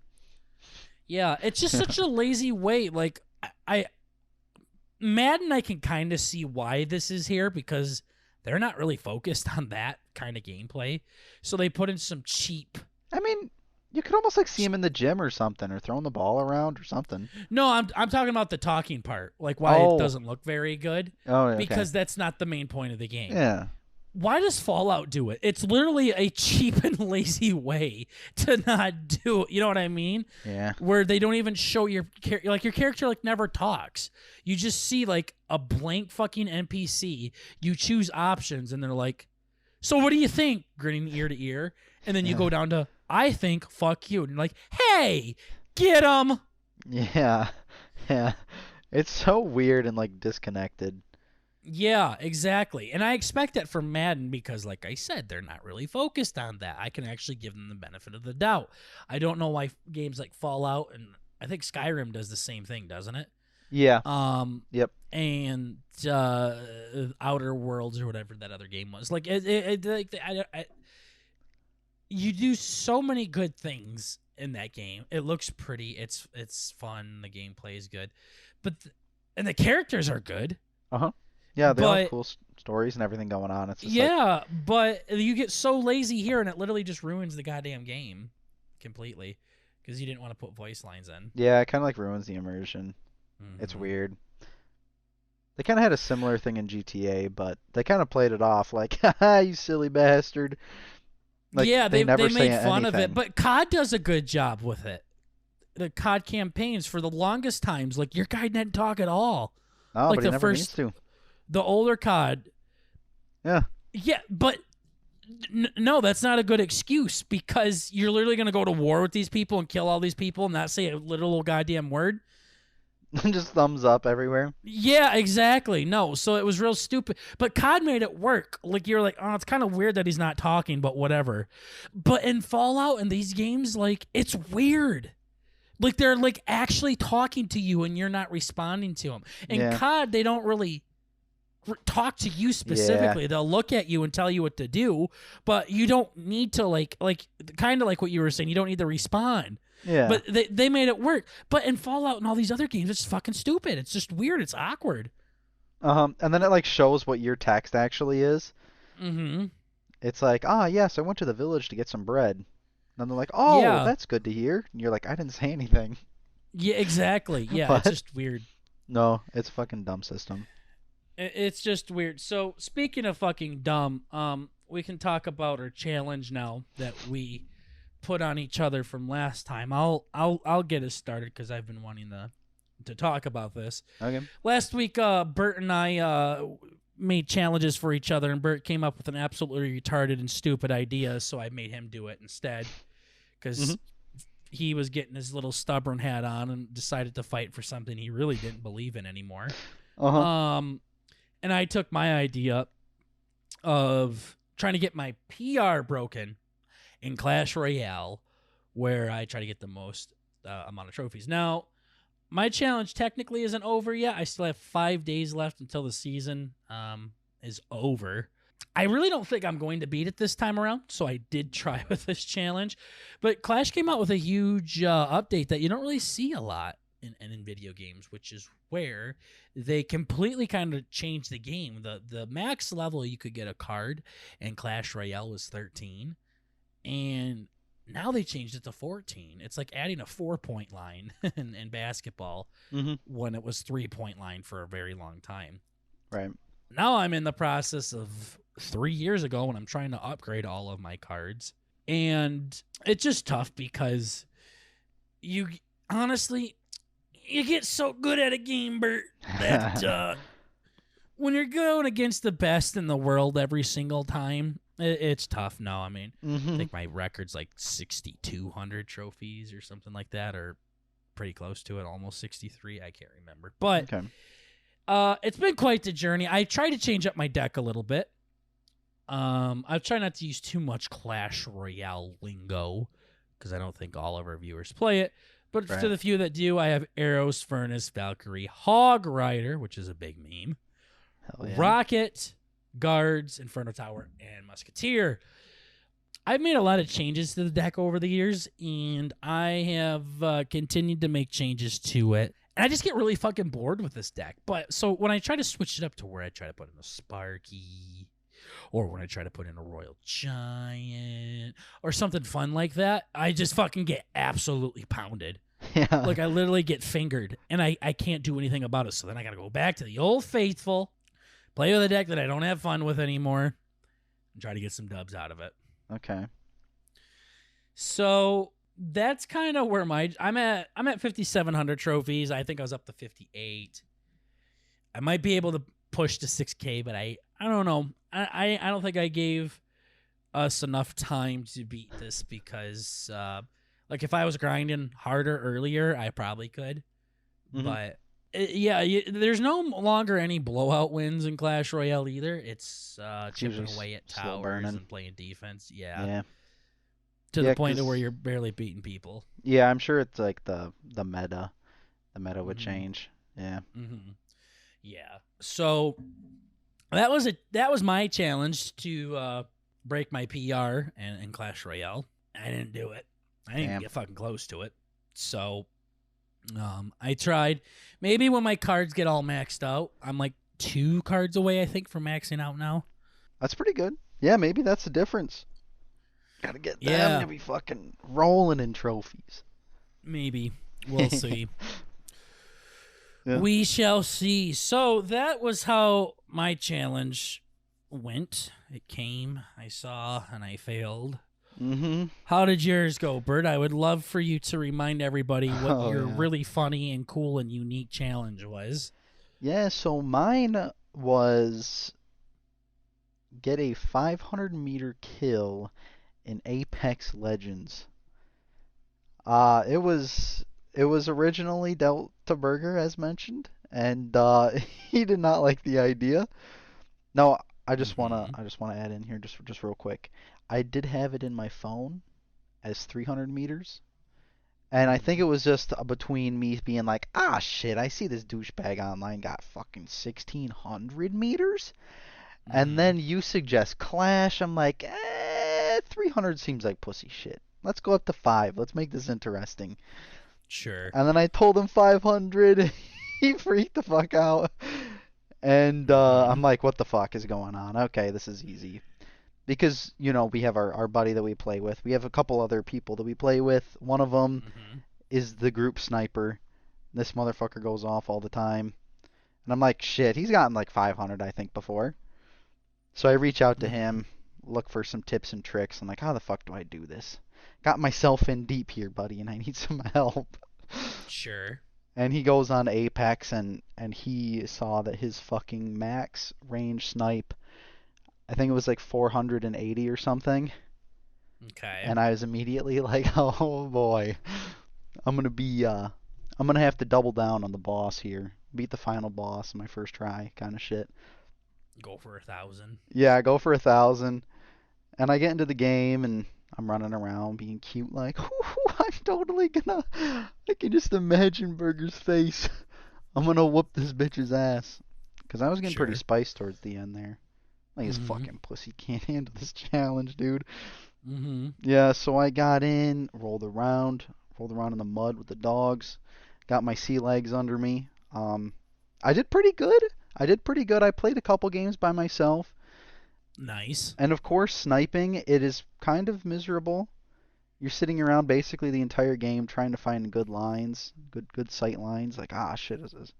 Yeah, it's just such a lazy way. Like I Madden, I can kind of see why this is here because they're not really focused on that kind of gameplay. So they put in some cheap. I mean, you could almost like see him in the gym or something, or throwing the ball around or something. No, I'm talking about the talking part, like why it Oh. doesn't look very good Oh, okay. because that's not the main point of the game. Yeah. Why does Fallout do it? It's literally a cheap and lazy way to not do it. You know what I mean? Yeah. Where they don't even show your like your character like never talks. You just see like a blank fucking NPC. You choose options and they're like, "So what do you think?" Grinning ear to ear, and then you Yeah. go down to, "I think fuck you," and you're like, "Hey, get him." Yeah. Yeah. It's so weird and like disconnected. Yeah, exactly. And I expect that from Madden because, like I said, they're not really focused on that. I can actually give them the benefit of the doubt. I don't know why games like Fallout and I think Skyrim does the same thing, doesn't it? Yeah. Yep. And Outer Worlds or whatever that other game was. Like, you do so many good things in that game. It looks pretty. It's fun. The gameplay is good, and the characters are good. Uh-huh. Yeah, they all have But- cool stories and everything going on. It's just like, Yeah, but you get so lazy here, and it literally just ruins the goddamn game completely because you didn't want to put voice lines in. yeah, it kind of like ruins the immersion. It's Mhm. weird. They kind of had a similar thing in GTA, but they kind of played it off like, haha, you silly bastard. Like, Yeah, they never made say fun of it, anything. but COD does a good job with it. The COD campaigns for the longest times, like your guy didn't talk at all. No, like but he the never first- needs to. The older COD, Yeah. yeah, but no, that's not a good excuse because you're literally gonna go to war with these people and kill all these people and not say a literal goddamn word. Just thumbs up everywhere. Yeah, exactly. No, so it was real stupid. But COD made it work. Like you're like, oh, it's kind of weird that he's not talking, but whatever. But in Fallout and these games, like it's weird. Like they're like actually talking to you and you're not responding to them. In Yeah. COD, they don't really talk to you specifically. They'll look at you and tell you what to do, but you don't need to like kind of like what you were saying. You don't need to respond. Yeah. But they made it work. But in Fallout and all these other games, it's fucking stupid. It's just weird. It's awkward. And then it like shows what your text actually is. Mm-hmm. It's like, ah, yes, I went to the village to get some bread. And then they're like, oh, Yeah. that's good to hear. And you're like, I didn't say anything. Yeah, exactly. Yeah, What? it's just weird. No, it's a fucking dumb system. It's just weird. So speaking of fucking dumb, we can talk about our challenge now that we put on each other from last time. I'll get us started because I've been wanting to talk about this. Okay. Last week, Bert and I made challenges for each other, and Bert came up with an absolutely retarded and stupid idea, so I made him do it instead because he was getting his little stubborn hat on and decided to fight for something he really didn't believe in anymore. Uh-huh. And I took my idea of trying to get my PR broken in Clash Royale, where I try to get the most amount of trophies. Now, my challenge technically isn't over yet. I still have 5 days left until the season is over. I really don't think I'm going to beat it this time around, so I did try with this challenge. But Clash came out with a huge update that you don't really see a lot. in video games, which is where they completely kind of changed the game. The max level you could get a card in Clash Royale was 13, and now they changed it to 14. It's like adding a 4-point line in basketball Mm-hmm. when it was 3-point line for a very long time. Right. Now I'm in the process of 3 years ago when I'm trying to upgrade all of my cards. And it's just tough because you honestly, you get so good at a game, Bert, that when you're going against the best in the world every single time, it's tough. No, I mean, I Mm-hmm. think my record's like 6,200 trophies or something like that, or pretty close to it, almost 63. I can't remember. But Okay. it's been quite the journey. I try to change up my deck a little bit. I try not to use too much Clash Royale lingo because I don't think all of our viewers play it. But Right. to the few that do, I have Arrows, Furnace, Valkyrie, Hog Rider, which is a big meme, Hell yeah. Rocket, Guards, Inferno Tower, and Musketeer. I've made a lot of changes to the deck over the years, and I have continued to make changes to it. And I just get really fucking bored with this deck. But so when I try to switch it up to where I try to put in a Sparky, or when I try to put in a Royal Giant, or something fun like that, I just fucking get absolutely pounded. Yeah. Like, I literally get fingered, and I can't do anything about it. So then I got to go back to the old faithful, play with a deck that I don't have fun with anymore, and try to get some dubs out of it. Okay. So that's kind of where I'm at 5,700 trophies. I think I was up to 58. I might be able to push to 6K, but I don't know. I don't think I gave us enough time to beat this because like if I was grinding harder earlier, I probably could. Mhm. But there's no longer any blowout wins in Clash Royale either. It's chipping usually away at slow towers burning. and playing defense. Yeah. To Yeah, the point to 'cause- where you're barely beating people. Yeah, I'm sure it's like the meta. The meta would Mhm. change. Yeah. Mm-hmm. Yeah. So that was my challenge to break my PR in Clash Royale. I didn't do it. I didn't even Damn. get fucking close to it. So I tried. Maybe when my cards get all maxed out, I'm like 2 cards away, I think, from maxing out now. That's pretty good. Yeah, maybe that's the difference. Gotta get them Yeah. to be fucking rolling in trophies. Maybe. We'll see. Yeah. We shall see. So that was how my challenge went. It came, I saw, and I failed. Mm-hmm. How did yours go, Bert? I would love for you to remind everybody what Oh, your yeah. really funny and cool and unique challenge was. Yeah, so mine was get a 500-meter kill in Apex Legends. It was originally dealt to Burger as mentioned, and he did not like the idea. No, I just wanna add in here just real quick. I did have it in my phone as 300 meters, and I think it was just between me being like, ah shit, I see this douchebag online got fucking 1600 meters, and then you suggest Clash. I'm like, 300 seems like pussy shit. Let's go up to 5. Let's make this interesting. Sure. And then I told him 500. He freaked the fuck out. And I'm like, what the fuck is going on? Okay, this is easy. Because, we have our buddy that we play with. We have a couple other people that we play with. One of them is the group sniper. This motherfucker goes off all the time. And I'm like, shit, he's gotten like 500, I think, before. So I reach out to him, look for some tips and tricks. I'm like, how the fuck do I do this? Got myself in deep here, buddy, and I need some help. Sure. And he goes on Apex, and he saw that his fucking max range snipe, I think it was like 480 or something. Okay. And I was immediately like, oh boy, I'm gonna have to double down on the boss here, beat the final boss in my first try, kind of shit. Go for 1,000. Yeah, I go for 1,000, and I get into the game, and I'm running around being cute, like, I'm totally gonna. I can just imagine Burger's face. I'm gonna whoop this bitch's ass, because I was getting pretty Sure. spiced towards the end there. Like, his fucking pussy can't handle this challenge, dude. Yeah, so I got in, rolled around in the mud with the dogs, got my sea legs under me. I did pretty good. I played a couple games by myself. Nice. And of course, sniping, it is kind of miserable. You're sitting around basically the entire game trying to find good lines, good sight lines. Like, shit is this?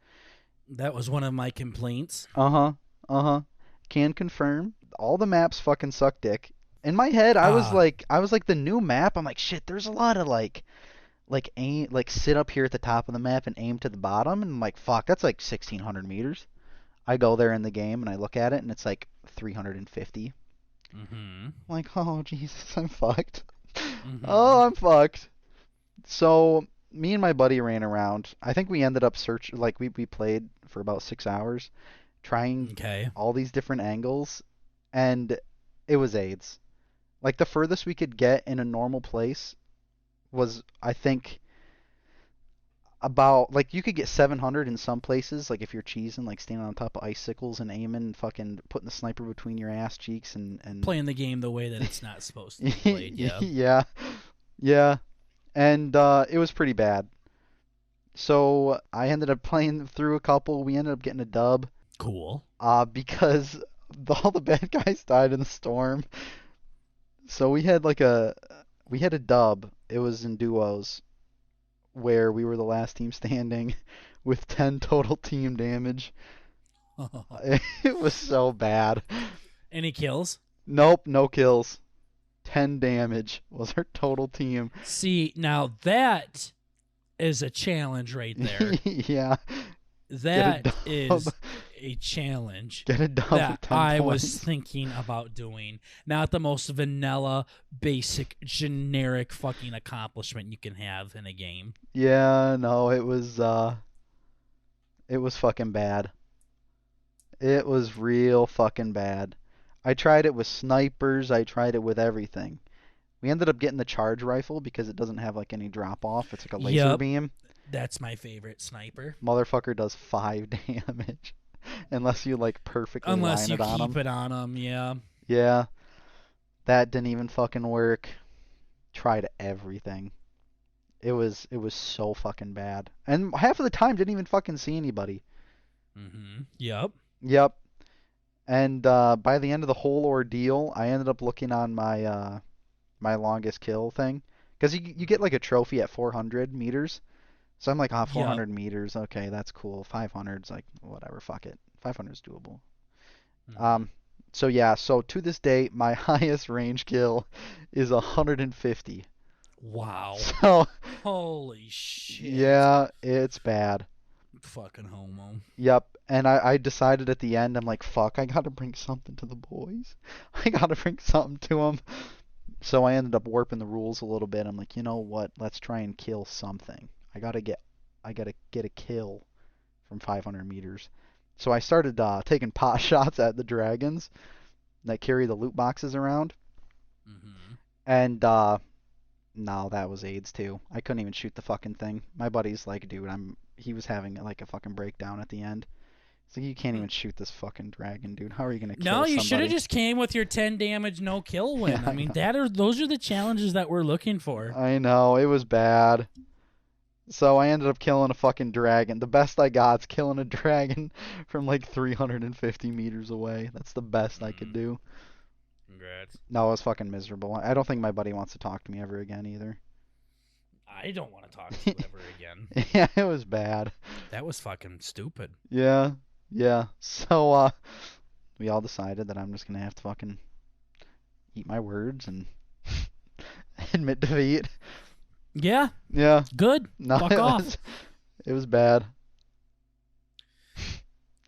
That was one of my complaints. Uh-huh. Uh-huh. Can confirm. All the maps fucking suck dick. In my head, Ah, I was like the new map. I'm like, shit, there's a lot of like aim, like sit up here at the top of the map and aim to the bottom, and I'm like, fuck, that's like 1,600 meters. I go there in the game and I look at it and it's like 350. mm-hmm. I'm like, oh Jesus, I'm fucked. Mm-hmm. Oh, I'm fucked. So me and my buddy ran around. I think we ended up like we played for about 6 hours, trying Okay. all these different angles, and it was AIDS. Like the furthest we could get in a normal place was, I think, about like you could get 700 in some places, like if you're cheesing, like standing on top of icicles and aiming, fucking putting the sniper between your ass cheeks and Playing the game the way that it's not supposed to be played. Yeah. yeah, yeah, and it was pretty bad. So I ended up playing through a couple. We ended up getting a dub, Cool. because all the bad guys died in the storm. So we had a dub. It was in duos where we were the last team standing with 10 total team damage. It was so bad. Any kills? Nope, no kills. 10 damage was our total team. See, now that is a challenge right there. Yeah, get a That dub. is a challenge Get a dub with that 10 I was points. thinking about doing. Not the most vanilla, basic, generic fucking accomplishment you can have in a game. Yeah, no, it was fucking bad. It was real fucking bad. I tried it with snipers, I tried it with everything. We ended up getting the charge rifle because it doesn't have like any drop off. It's like a laser Yep, beam. that's my favorite sniper. Motherfucker does 5 damage unless you like perfectly Unless line you it on keep him. it on them, yeah. Yeah, that didn't even fucking work. Tried everything. It was so fucking bad. And half of the time didn't even fucking see anybody. Mm-hmm. Yep. Yep. And by the end of the whole ordeal, I ended up looking on my longest kill thing, because you get like a trophy at 400 meters. So I'm like, 400 Yep. meters, okay, that's cool. 500's like whatever, fuck it. 500's doable. Mm-hmm. Um, so yeah, so to this day, my highest range kill is 150. Wow. So Holy shit. yeah, it's bad. Fucking homo. Yep. And I decided at the end, I'm like, fuck, I gotta bring something to the boys. I gotta bring something to them. So I ended up warping the rules a little bit. I'm like, you know what? Let's try and kill something. I gotta get a kill from 500 meters. So I started taking pot shots at the dragons that carry the loot boxes around, Mm-hmm. and no, that was AIDS too. I couldn't even shoot the fucking thing. My buddy's like, dude, he was having like a fucking breakdown at the end. It's like, you can't even shoot this fucking dragon, dude. How are you gonna No, kill you should have somebody? just came with your 10 damage, no kill Yeah, win. I I mean, know. those are the challenges that we're looking for. I know, it was bad. So I ended up killing a fucking dragon. The best I got's killing a dragon from like 350 meters away. That's the best I could Mm, do. congrats. No, it was fucking miserable. I don't think my buddy wants to talk to me ever again either. I don't want to talk to you ever again. Yeah, it was bad. That was fucking stupid. Yeah, yeah. So we all decided that I'm just gonna have to fucking eat my words and admit defeat. Yeah, Yeah. good. No, Fuck off. it was bad.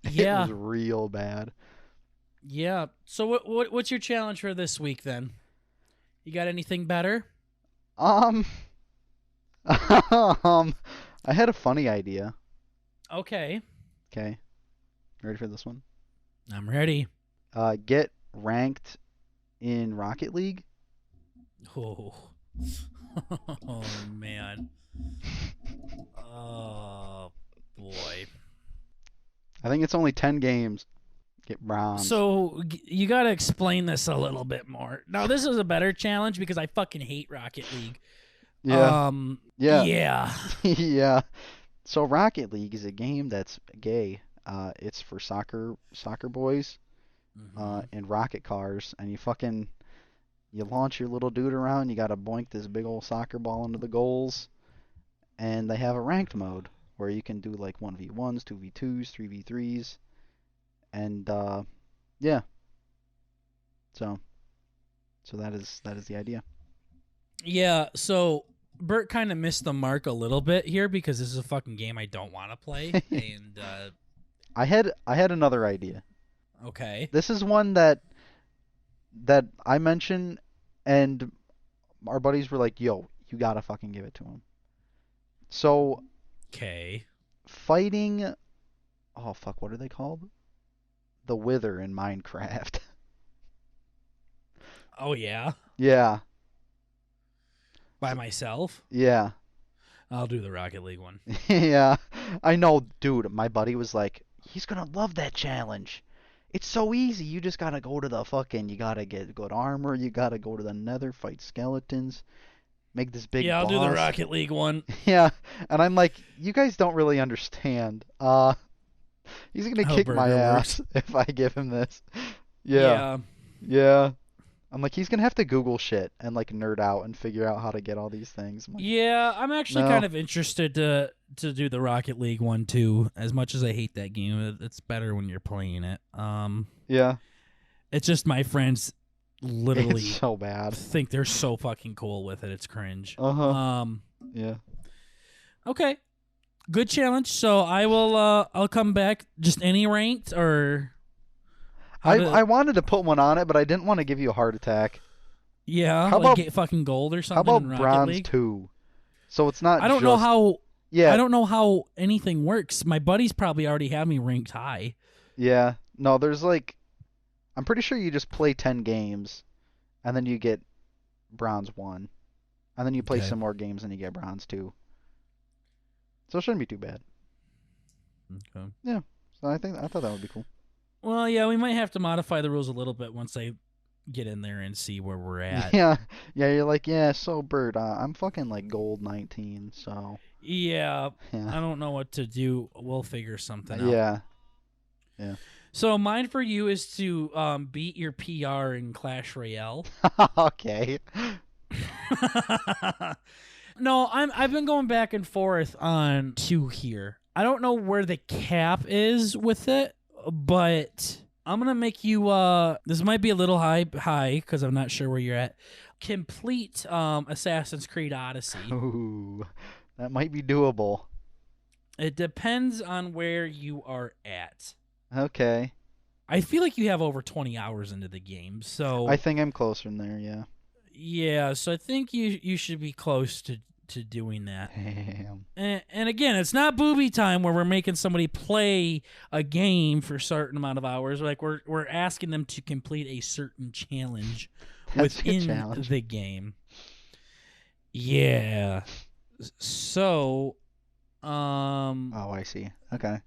It Yeah, was real bad. yeah. So what's your challenge for this week then? You got anything better? Um, I had a funny idea. Okay, Okay, ready for this one? I'm ready. Get ranked in Rocket League. Oh, oh man. Oh boy. I think it's only 10 games. Get bronze. So you got to explain this a little bit more. Now this is a better challenge because I fucking hate Rocket League. Yeah, yeah, Yeah. yeah. So Rocket League is a game that's gay. It's for soccer boys Mm-hmm. in rocket cars, and you launch your little dude around. You gotta boink this big old soccer ball into the goals, and they have a ranked mode where you can do like 1v1s, 2v2s, 3v3s, and yeah. So that is the idea. Yeah, so Bert kind of missed the mark a little bit here because this is a fucking game I don't want to play. And I had another idea. okay, This is one that I mentioned, and our buddies were like, "Yo, you gotta fucking give it to him." So okay, fighting, oh fuck, what are they called? The Wither in Minecraft. oh yeah, Yeah, by myself. yeah, I'll do the Rocket League one. yeah. I know, dude. My buddy was like, "He's gonna love that challenge. It's so easy. You just gotta go to the fucking. You gotta get good armor. You gotta go to the Nether, fight skeletons, make this big Yeah, I'll do the boss." Rocket League one. Yeah, and I'm like, "You guys don't really understand. He's gonna How kick my burger works. ass if I give him this." Yeah, Yeah, yeah. I'm like, he's gonna have to Google shit and like nerd out and figure out how to get all these things. I'm like, yeah. I'm actually kind no. of interested to do the Rocket League one too. As much as I hate that game, it's better when you're playing it. Yeah, It's just my friends literally it's so bad. think they're so fucking cool with it. It's cringe. Uh-huh. Yeah. Okay. Good challenge. So I will I'll come back just any ranked or how I to wanted to put one on it, but I didn't want to give you a heart attack. yeah, How like about get fucking gold or how something in about Rocket bronze League. 2? So it's not I don't know just how I yeah, don't know how anything works. My buddies probably already have me ranked high. yeah. No, there's like I'm pretty sure you just play 10 games and then you get bronze 1. And then you play Okay. some more games and you get bronze 2. So it shouldn't be too bad. Okay. Yeah. So I thought that would be cool. Well, yeah, we might have to modify the rules a little bit once I get in there and see where we're at. Yeah. Yeah, you're like, "Yeah, so Bert, I'm fucking like gold 19, so Yeah, yeah. I don't know what to do. We'll figure something out. Yeah. Yeah. So mine for you is to beat your PR in Clash Royale. Okay. No, I've been going back and forth on 2 here. I don't know where the cap is with it, but I'm gonna make you. This might be a little high because I'm not sure where you're at. Complete Assassin's Creed Odyssey. Ooh. That might be doable. It depends on where you are at. Okay. I feel like you have over 20 hours into the game, so I think I'm closer in there, yeah. yeah. So I think you should be close to doing that. Damn. And again, it's not booby time where we're making somebody play a game for a certain amount of hours. Like we're asking them to complete a certain challenge That's a good within challenge. the game. Yeah. So, Oh, I see. Okay.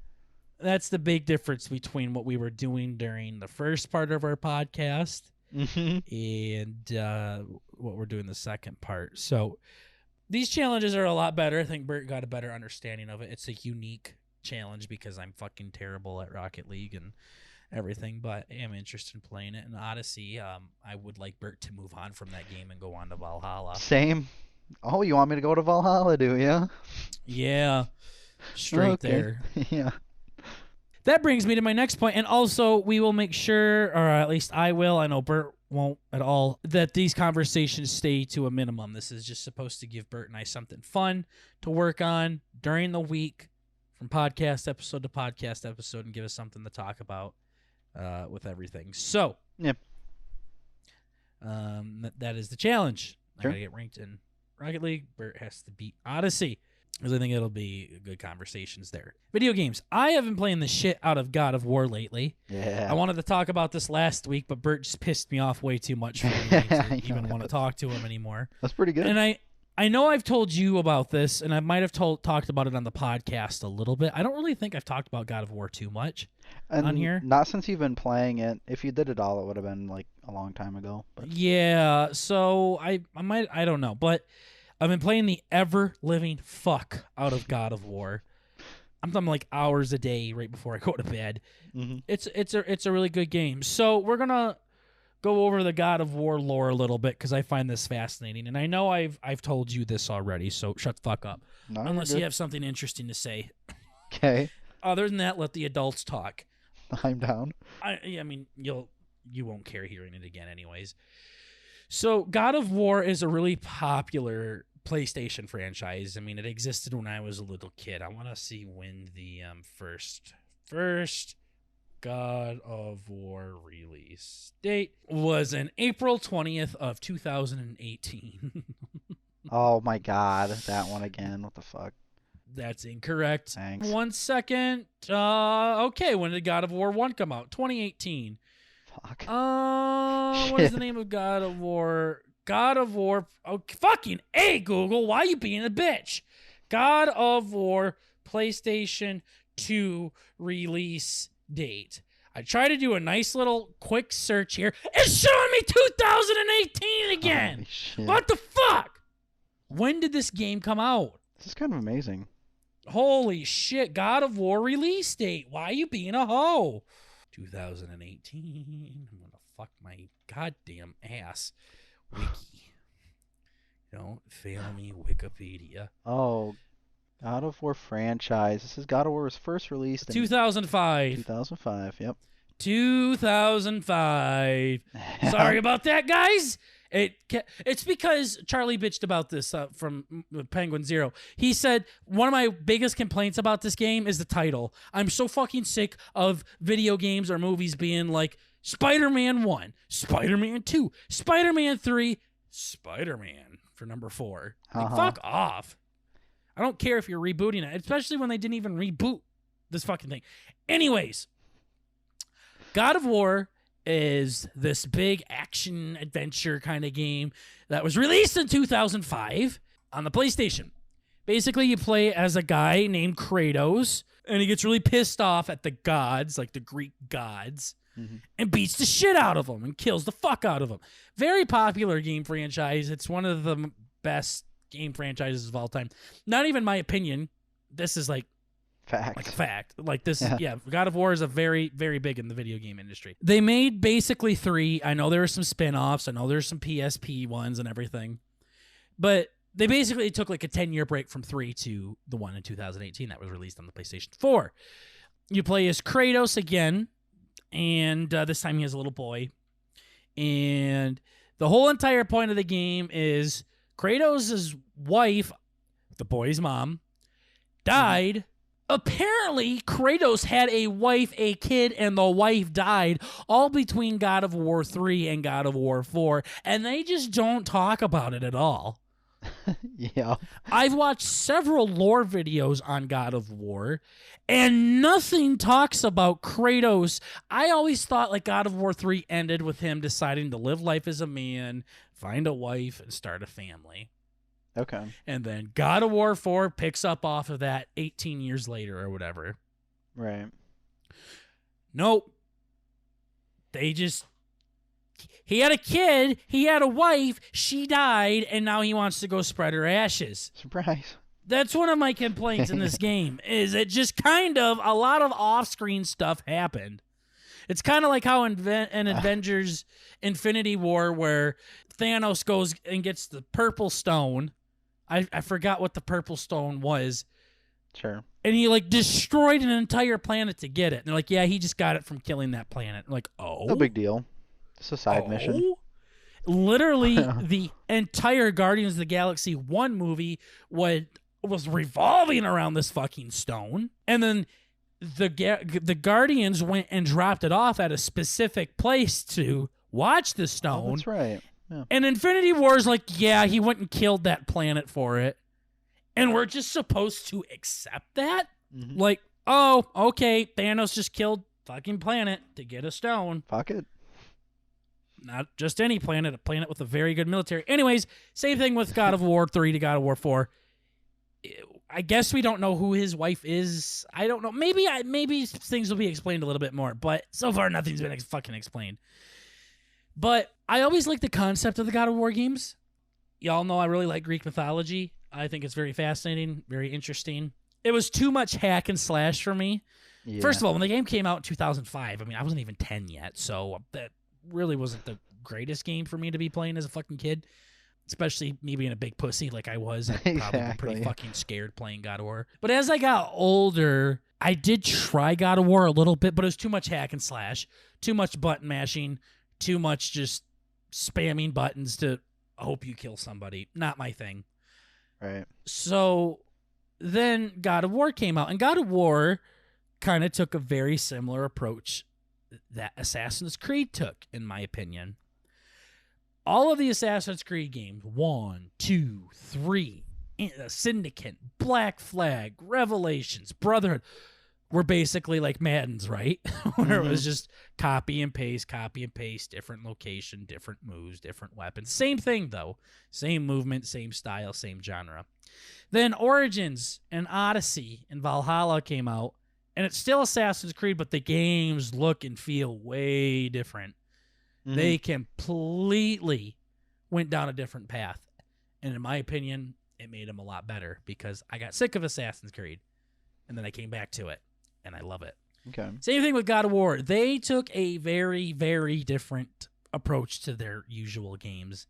that's the big difference between what we were doing during the first part of our podcast Mhm. and what we're doing the second part. So these challenges are a lot better. I think Bert got a better understanding of it. It's a unique challenge because I'm fucking terrible at Rocket League and everything, but I am interested in playing it. And Odyssey, I would like Bert to move on from that game and go on to Valhalla. Same. Oh, you want me to go to Valhalla, do you? Yeah, straight Okay. there. Yeah. That brings me to my next point, and also we will make sure, or at least I will, I know Bert won't at all, that these conversations stay to a minimum. This is just supposed to give Bert and I something fun to work on during the week from podcast episode to podcast episode and give us something to talk about with everything. So, Yeah. that is the challenge. Sure. I gotta get ranked in Rocket League. Bert has to beat Odyssey. Because I think it'll be good conversations there. Video games. I have been playing the shit out of God of War lately. Yeah. I wanted to talk about this last week, but Bert just pissed me off way too much for me to even want to talk to him anymore. That's pretty good. And I know I've told you about this, and I might have talked about it on the podcast a little bit. I don't really think I've talked about God of War too much on here. Not since you've been playing it. If you did it all, it would have been like a long time ago. But Yeah, so I don't know, but I've been playing the ever living fuck out of God of War. I'm talking like hours a day right before I go to bed. Mm-hmm. It's a really good game. So we're gonna go over the God of War lore a little bit because I find this fascinating, and I know I've told you this already. So shut the fuck up, No, unless you have something interesting to say. Okay. Other than that, let the adults talk. I'm down. I mean, you won't care hearing it again, anyways. So God of War is a really popular PlayStation franchise. I mean, it existed when I was a little kid. I want to see when the first God of War release date was in April 20th of 2018. Oh my god, that one again. What the fuck? That's incorrect. Thanks. 1 second. Okay, when did God of War 1 come out? 2018. Fuck. What is the name of God of War? God of War. Oh, fucking A, Google. Why are you being a bitch? God of War PlayStation 2 release date. I try to do a nice little quick search here. It's showing me 2018 again. Holy shit. What the fuck? When did this game come out? This is kind of amazing. Holy shit. God of War release date. Why are you being a hoe? 2018. I'm going to fuck my goddamn ass. Wiki. Don't fail me, Wikipedia. Oh, God of War franchise. This is God of War was first released in 2005. 2005. Yep. 2005. Sorry about that, guys. It's because Charlie bitched about this from Penguin Zero. He said, one of my biggest complaints about this game is the title. I'm so fucking sick of video games or movies being like Spider-Man 1, Spider-Man 2, Spider-Man 3, Spider-Man for number 4. Like, fuck off. I don't care if you're rebooting it, especially when they didn't even reboot this fucking thing. Anyways, God of War is this big action adventure kind of game that was released in 2005 on the PlayStation. Basically, you play as a guy named Kratos, and he gets really pissed off at the gods, like the Greek gods, and beats the shit out of them and kills the fuck out of them. Very popular game franchise. It's one of the best game franchises of all time. Not even my opinion. This is like fact. Like a fact. Like this, God of War is a very, very big in the video game industry. They made basically 3. I know there were some spin-offs. I know there's some PSP ones and everything. But they basically took like a 10-year break from 3 to the one in 2018 that was released on the PlayStation 4. You play as Kratos again, and this time he has a little boy. And the whole entire point of the game is Kratos' wife, the boy's mom, died. Apparently, Kratos had a wife, a kid, and the wife died all between God of War 3 and God of War 4, and they just don't talk about it at all. Yeah. I've watched several lore videos on God of War, and nothing talks about Kratos. I always thought like God of War 3 ended with him deciding to live life as a man, find a wife, and start a family. Okay. And then God of War 4 picks up off of that 18 years later or whatever. Right. Nope. They just... He had a kid, he had a wife, she died, and now he wants to go spread her ashes. Surprise. That's one of my complaints in this game, is it just kind of, a lot of off-screen stuff happened. It's kind of like how in Avengers Infinity War, where Thanos goes and gets the purple stone. I forgot what the purple stone was. Sure. And he, like, destroyed an entire planet to get it. And they're like, yeah, he just got it from killing that planet. I'm like, oh. No big deal. It's a side mission. Literally, the entire Guardians of the Galaxy 1 movie was revolving around this fucking stone. And then the Guardians went and dropped it off at a specific place to watch the stone. Oh, that's right. Yeah. And Infinity War is like, yeah, he went and killed that planet for it. And we're just supposed to accept that? Mm-hmm. Like, oh, okay, Thanos just killed fucking planet to get a stone. Fuck it. Not just any planet, a planet with a very good military. Anyways, same thing with God of War 3 to God of War 4. I guess we don't know who his wife is. I don't know. Maybe things will be explained a little bit more, but so far nothing's been fucking explained. But I always like the concept of the God of War games. Y'all know I really like Greek mythology. I think it's very fascinating, very interesting. it was too much hack and slash for me. Yeah. First of all, when the game came out in 2005, I mean, I wasn't even 10 yet, so that really wasn't the greatest game for me to be playing as a fucking kid. Especially me being a big pussy like I was. I'd probably be pretty fucking scared playing God of War. But as I got older, I did try God of War a little bit, but it was too much hack and slash, too much button mashing, too much just spamming buttons to hope you kill somebody. Not my thing. Right. So then God of War came out, and God of War kind of took a very similar approach that Assassin's Creed took, in my opinion. All of the Assassin's Creed games, 1, 2, 3, Syndicate, Black Flag, Revelations, Brotherhood, were basically like Madden's, right? Where it was just copy and paste, different location, different moves, different weapons. Same thing, though. Same movement, same style, same genre. Then Origins and Odyssey and Valhalla came out, and it's still Assassin's Creed, but the games look and feel way different. They completely went down a different path. And in my opinion, it made them a lot better because I got sick of Assassin's Creed, and then I came back to it, and I love it. Okay. Same thing with God of War. They took a very, very different approach to their usual games,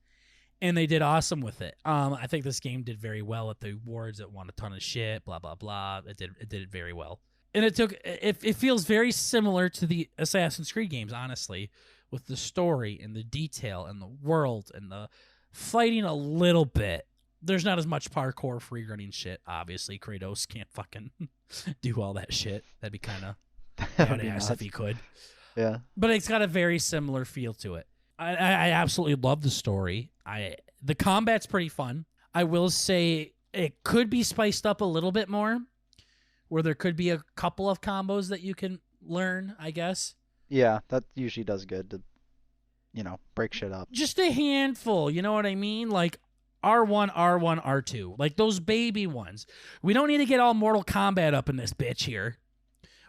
and they did awesome with it. I think this game did very well at the awards. It won a ton of shit, blah, blah, blah. It did it very well. And it feels very similar to the Assassin's Creed games, honestly, with the story and the detail and the world and the fighting a little bit. There's not as much parkour free running shit. Obviously, Kratos can't fucking do all that shit. That'd be kind of badass if he could. Yeah. But it's got a very similar feel to it. I absolutely love the story. The combat's pretty fun. I will say it could be spiced up a little bit more, where there could be a couple of combos that you can learn, I guess. Yeah, that usually does good to, break shit up. Just a handful, you know what I mean? Like R1, R1, R2. Like those baby ones. We don't need to get all Mortal Kombat up in this bitch here,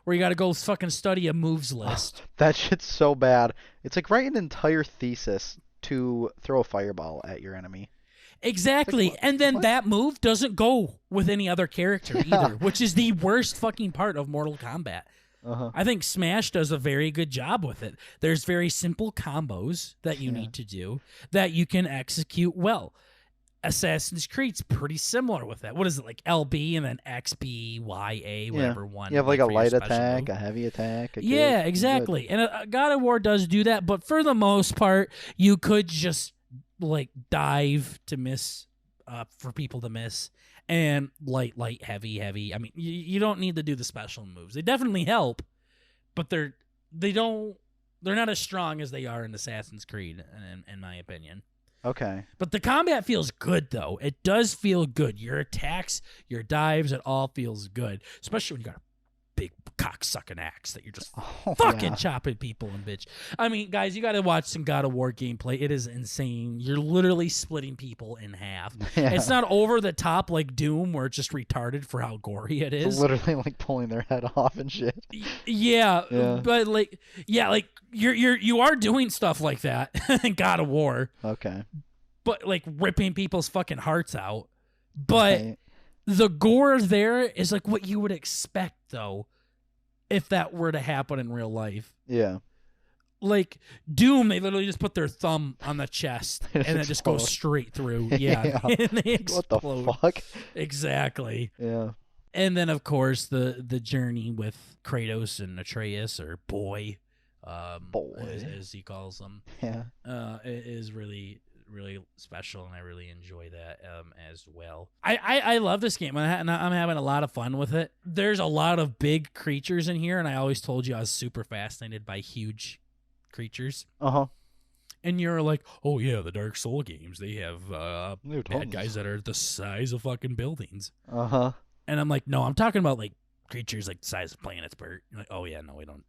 where you got to go fucking study a moves list. That shit's so bad. It's like write an entire thesis to throw a fireball at your enemy. Exactly. Like, and then what? that move doesn't go with any other character either, which is the worst fucking part of Mortal Kombat. I think Smash does a very good job with it. There's very simple combos that you need to do that you can execute well. Assassin's Creed's pretty similar with that. What is it, like LB and then XB, YA, whatever one? You have like a light attack, move. A heavy attack. Yeah, exactly. And God of War does do that, but for the most part, you could just like dive to miss, for people to miss, and light, heavy. I mean, you don't need to do the special moves. They definitely help, but they're not as strong as they are in Assassin's Creed, in my opinion. Okay. But the combat feels good, though. It does feel good. Your attacks, your dives, it all feels good, especially when you got a big cocksucking axe that you're just fucking chopping people and bitch. I mean, guys, you got to watch some God of War gameplay. It is insane. You're literally splitting people in half. Yeah. It's not over the top like Doom, where it's just retarded for how gory it is. It's literally like pulling their head off and shit. Yeah. But like you are doing stuff like that in God of War. Okay. But like ripping people's fucking hearts out. But the gore there is like what you would expect, though, if that were to happen in real life. Yeah. Like Doom, they literally just put their thumb on the chest and it just goes straight through. Yeah. And they explode. What the fuck? Exactly. Yeah. And then, of course, the journey with Kratos and Atreus, or Boy, as he calls them, is really, really special, and I really enjoy that as well. I love this game, and I'm having a lot of fun with it. There's a lot of big creatures in here, and I always told you I was super fascinated by huge creatures. And you're like, oh yeah, the Dark Soul games, they have bad guys that are the size of fucking buildings. And I'm like, no, I'm talking about like creatures like the size of planets, Bert. You're like, oh yeah, no, they don't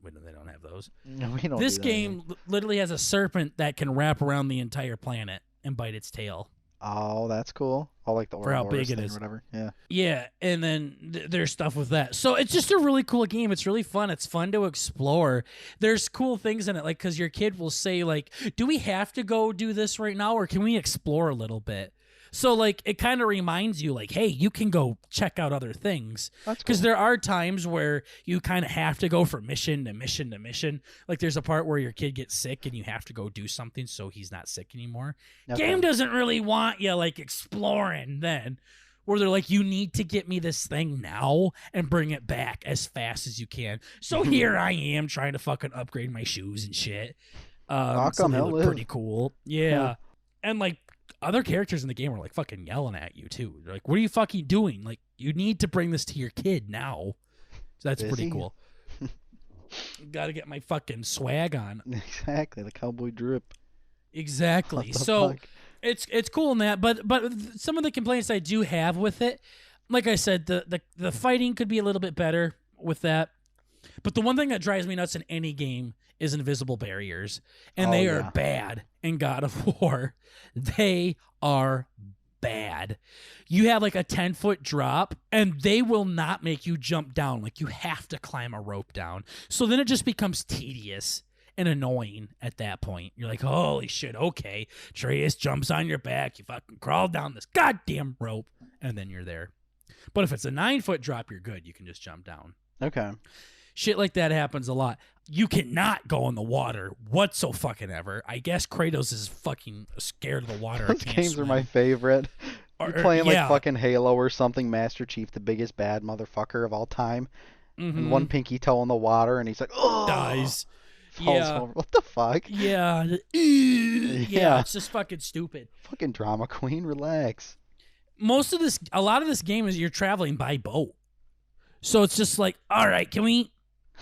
have those. No, we don't. This game literally has a serpent that can wrap around the entire planet and bite its tail. Oh, that's cool. I like the for how big it is. Or whatever. Yeah. Yeah, and then there's stuff with that. So it's just a really cool game. It's really fun. It's fun to explore. There's cool things in it, like because your kid will say, like, "Do we have to go do this right now, or can we explore a little bit?" So, like, it kind of reminds you, like, hey, you can go check out other things. That's Because cool. there are times where you kind of have to go from mission to mission to mission. Like, there's a part where your kid gets sick and you have to go do something so he's not sick anymore. Okay. Game doesn't really want you, like, exploring then. Where they're like, you need to get me this thing now and bring it back as fast as you can. So here I am trying to fucking upgrade my shoes and shit. So they look pretty cool. Yeah. And, like, other characters in the game are, like, fucking yelling at you, too. They're like, what are you fucking doing? Like, you need to bring this to your kid now. So that's pretty cool. Got to get my fucking swag on. Exactly, the cowboy drip. Exactly. So it's cool in that, but some of the complaints I do have with it, like I said, the fighting could be a little bit better with that. But the one thing that drives me nuts in any game is invisible barriers, and they are bad in God of War. They are bad. You have like a 10-foot drop, and they will not make you jump down. Like, you have to climb a rope down. So then it just becomes tedious and annoying at that point. You're like, holy shit, okay. Atreus jumps on your back. You fucking crawl down this goddamn rope, and then you're there. But if it's a 9-foot drop, you're good. You can just jump down. Okay. Shit like that happens a lot. You cannot go in the water whatsoever. I guess Kratos is fucking scared of the water. Those games are my favorite. You're playing like fucking Halo or something, Master Chief, the biggest bad motherfucker of all time. And one pinky toe in the water, and he's like, oh! Dies. Falls over. What the fuck? Yeah. Yeah, it's just fucking stupid. Fucking drama queen, relax. A lot of this game is you're traveling by boat. So it's just like, all right, can we...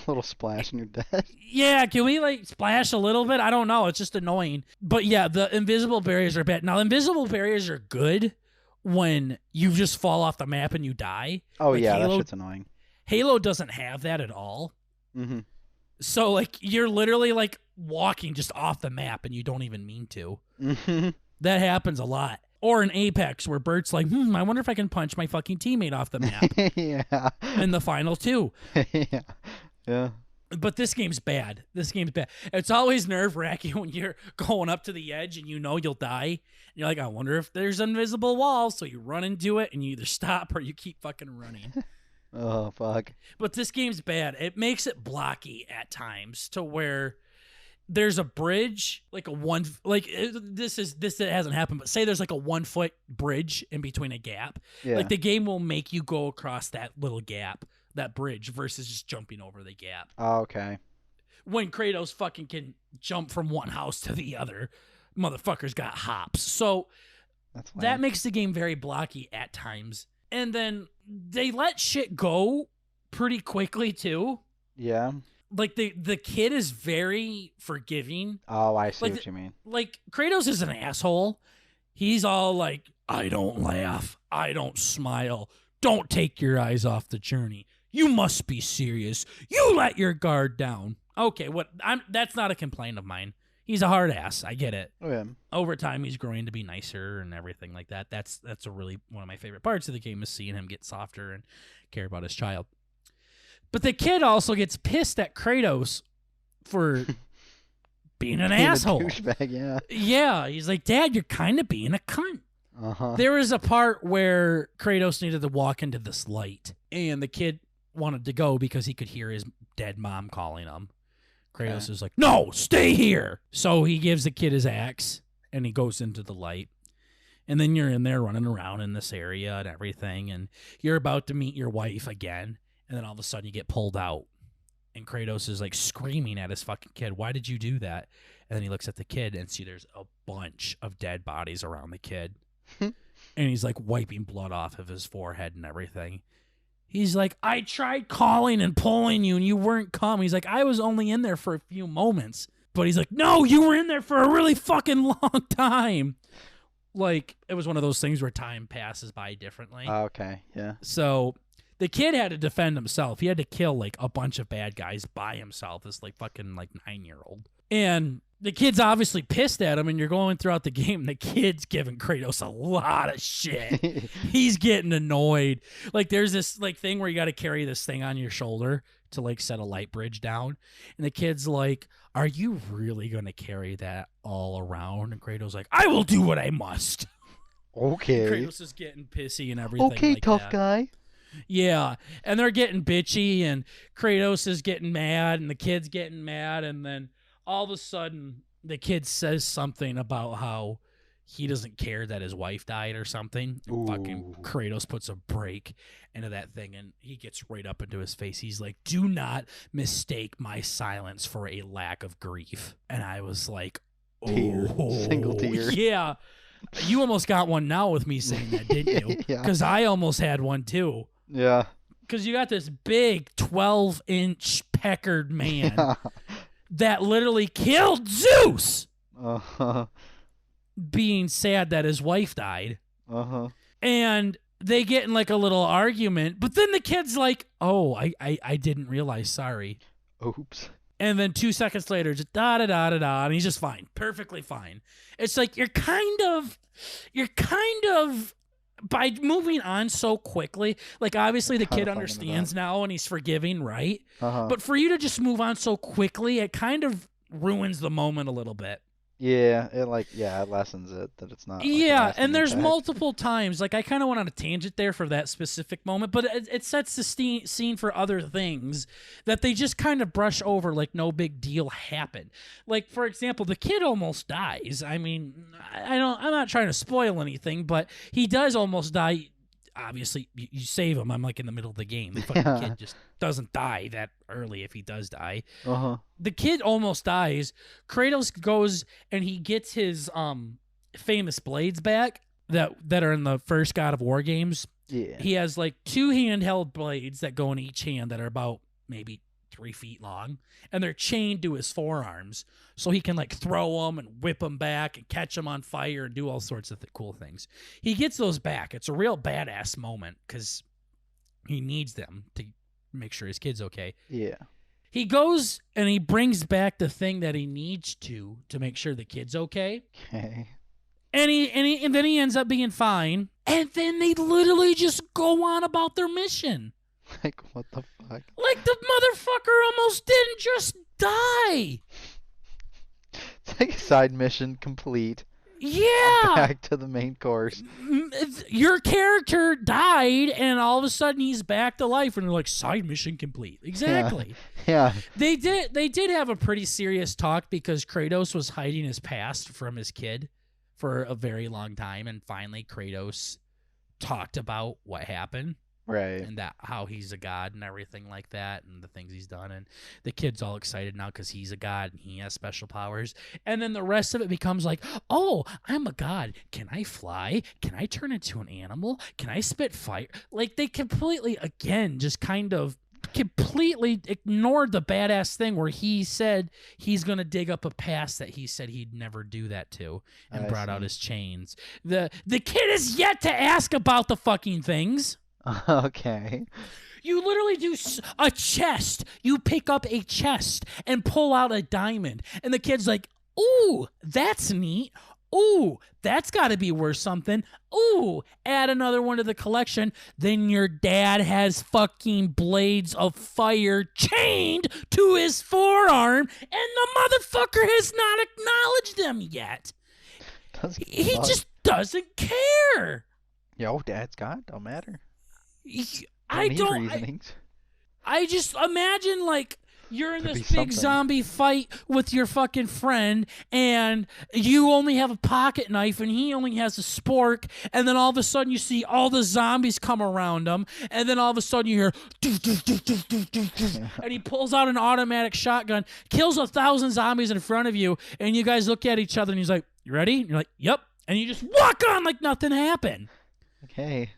A little splash and you're dead. Yeah, can we like splash a little bit? I don't know. It's just annoying. But yeah, the invisible barriers are bad. Now, invisible barriers are good when you just fall off the map and you die. Oh, like yeah, that shit's annoying. Halo doesn't have that at all. Mm-hmm. So, like, you're literally, like, walking just off the map and you don't even mean to. Mm-hmm. That happens a lot. Or in Apex, where Bert's like, I wonder if I can punch my fucking teammate off the map. Yeah. In the final two. Yeah. Yeah. But this game's bad. It's always nerve-wracking when you're going up to the edge and you know you'll die. And you're like, I wonder if there's an invisible wall. So you run into it and you either stop or you keep fucking running. Oh, fuck. But this game's bad. It makes it blocky at times to where there's a bridge, like a one, like this hasn't happened, but say there's like a 1-foot bridge in between a gap. Yeah. Like the game will make you go across that little gap, that bridge, versus just jumping over the gap. Oh, okay. When Kratos fucking can jump from one house to the other, motherfucker's got hops. So that makes the game very blocky at times. And then they let shit go pretty quickly too. Yeah. Like the kid is very forgiving. Oh, I see what you mean. Like Kratos is an asshole. He's all like, I don't laugh. I don't smile. Don't take your eyes off the journey. You must be serious. You let your guard down. Okay, that's not a complaint of mine. He's a hard ass. I get it. Oh, yeah. Over time, he's growing to be nicer and everything like that. That's a really one of my favorite parts of the game is seeing him get softer and care about his child. But the kid also gets pissed at Kratos for being an asshole. Douchebag, yeah. Yeah, he's like, Dad, you're kind of being a cunt. Uh-huh. There was a part where Kratos needed to walk into this light, and the kid wanted to go because he could hear his dead mom calling him. Kratos is like, no, stay here. So he gives the kid his axe, and he goes into the light. And then you're in there running around in this area and everything, and you're about to meet your wife again, and then all of a sudden you get pulled out. And Kratos is like screaming at his fucking kid, why did you do that? And then he looks at the kid and see there's a bunch of dead bodies around the kid. And he's like wiping blood off of his forehead and everything. He's like, I tried calling and pulling you and you weren't coming. He's like, I was only in there for a few moments. But he's like, no, you were in there for a really fucking long time. Like, it was one of those things where time passes by differently. Okay, yeah. So the kid had to defend himself. He had to kill like a bunch of bad guys by himself, this like fucking like 9-year-old. And the kid's obviously pissed at him, and you're going throughout the game, and the kid's giving Kratos a lot of shit. He's getting annoyed. Like, there's this like thing where you got to carry this thing on your shoulder to like set a light bridge down. And the kid's like, are you really going to carry that all around? And Kratos like, I will do what I must. And Okay. Kratos is getting pissy and everything Okay, like tough that. guy. Yeah, and they're getting bitchy, and Kratos is getting mad, and the kid's getting mad, and then all of a sudden, the kid says something about how he doesn't care that his wife died or something. And fucking Ooh. Kratos puts a break into that thing, and he gets right up into his face. He's like, "Do not mistake my silence for a lack of grief." And I was like, Tear. "Oh, Single tear. yeah." You almost got one now with me saying that, didn't you? Yeah. Because I almost had one too. Yeah. Because you got this big 12-inch peckered man Yeah. that literally killed Zeus, Uh-huh. being sad that his wife died. Uh-huh. And they get in like a little argument, but then the kid's like, "Oh, I didn't realize, sorry." Oops. And then 2 seconds later, just da-da-da-da-da, and he's just fine, perfectly fine. It's like you're kind of, by moving on so quickly, like obviously the Kinda kid fine with understands now and he's forgiving, right? Uh-huh. But for you to just move on so quickly, it kind of ruins the moment a little bit. Yeah, it lessens it that it's not. Like, a Yeah, lasting and there's impact. multiple times. Like I kind of went on a tangent there for that specific moment, but it sets the scene for other things that they just kind of brush over, like no big deal happened. Like for example, the kid almost dies. I mean, I'm not trying to spoil anything, but he does almost die. Obviously, you save him. I'm like in the middle of the game. The fucking Yeah. kid just doesn't die that early if he does die. Uh-huh. The kid almost dies. Kratos goes and he gets his famous blades back that are in the first God of War games. Yeah. He has like 2 handheld blades that go in each hand that are about maybe 3 feet long, and they're chained to his forearms, so he can like throw them and whip them back and catch them on fire and do all sorts of cool things. He gets those back. It's a real badass moment because he needs them to make sure his kid's okay. Yeah. He goes and he brings back the thing that he needs to make sure the kid's okay. Okay. And then he ends up being fine. And then they literally just go on about their mission. Like, what the fuck? Like the motherfucker almost didn't just die. It's like a side mission complete. Yeah. Back to the main course. Your character died and all of a sudden he's back to life and they're like, side mission complete. Exactly. Yeah. They did have a pretty serious talk because Kratos was hiding his past from his kid for a very long time, and finally Kratos talked about what happened. Right. And that how he's a god and everything like that, and the things he's done, and the kid's all excited now because he's a god and he has special powers. And then the rest of it becomes like, oh, I'm a god. Can I fly? Can I turn into an animal? Can I spit fire? Like they completely, again, just kind of completely ignored the badass thing where he said he's gonna dig up a past that he said he'd never do that to, and brought out his chains. The kid is yet to ask about the fucking things. Okay. You literally do a chest. You pick up a chest and pull out a diamond. And the kid's like, ooh, that's neat. Ooh, that's got to be worth something. Ooh, add another one to the collection. Then your dad has fucking blades of fire chained to his forearm, and the motherfucker has not acknowledged them yet. He just doesn't care. Yo, Dad's God, don't matter. I just imagine like you're in this big zombie fight with your fucking friend and you only have a pocket knife and he only has a spork, and then all of a sudden you see all the zombies come around him, and then all of a sudden you hear doo, doo, doo, doo, doo, doo, doo, and he pulls out an automatic shotgun, kills 1,000 zombies in front of you, and you guys look at each other and he's like, you ready? And you're like, yep. And you just walk on like nothing happened. Okay.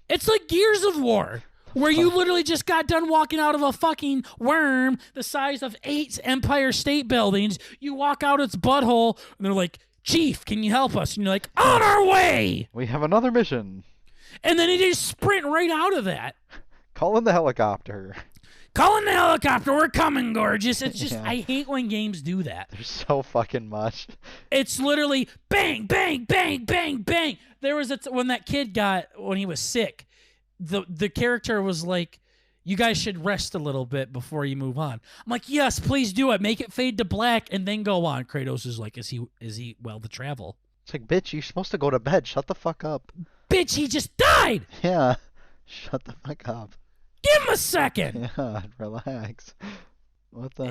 It's like Gears of War, where you literally just got done walking out of a fucking worm the size of 8 Empire State Buildings. You walk out its butthole, and they're like, Chief, can you help us? And you're like, on our way! We have another mission. And then they just sprint right out of that. Call in the helicopter. Call in the helicopter, we're coming, gorgeous. It's just, I hate when games do that. There's so fucking much. It's literally bang, bang, bang, bang, bang. There was when that kid when he was sick, the character was like, you guys should rest a little bit before you move on. I'm like, yes, please do it. Make it fade to black and then go on. Kratos is like, is he well to travel? It's like, bitch, you're supposed to go to bed. Shut the fuck up. Bitch, he just died! Yeah. Shut the fuck up. Give him a second! Yeah, relax. What the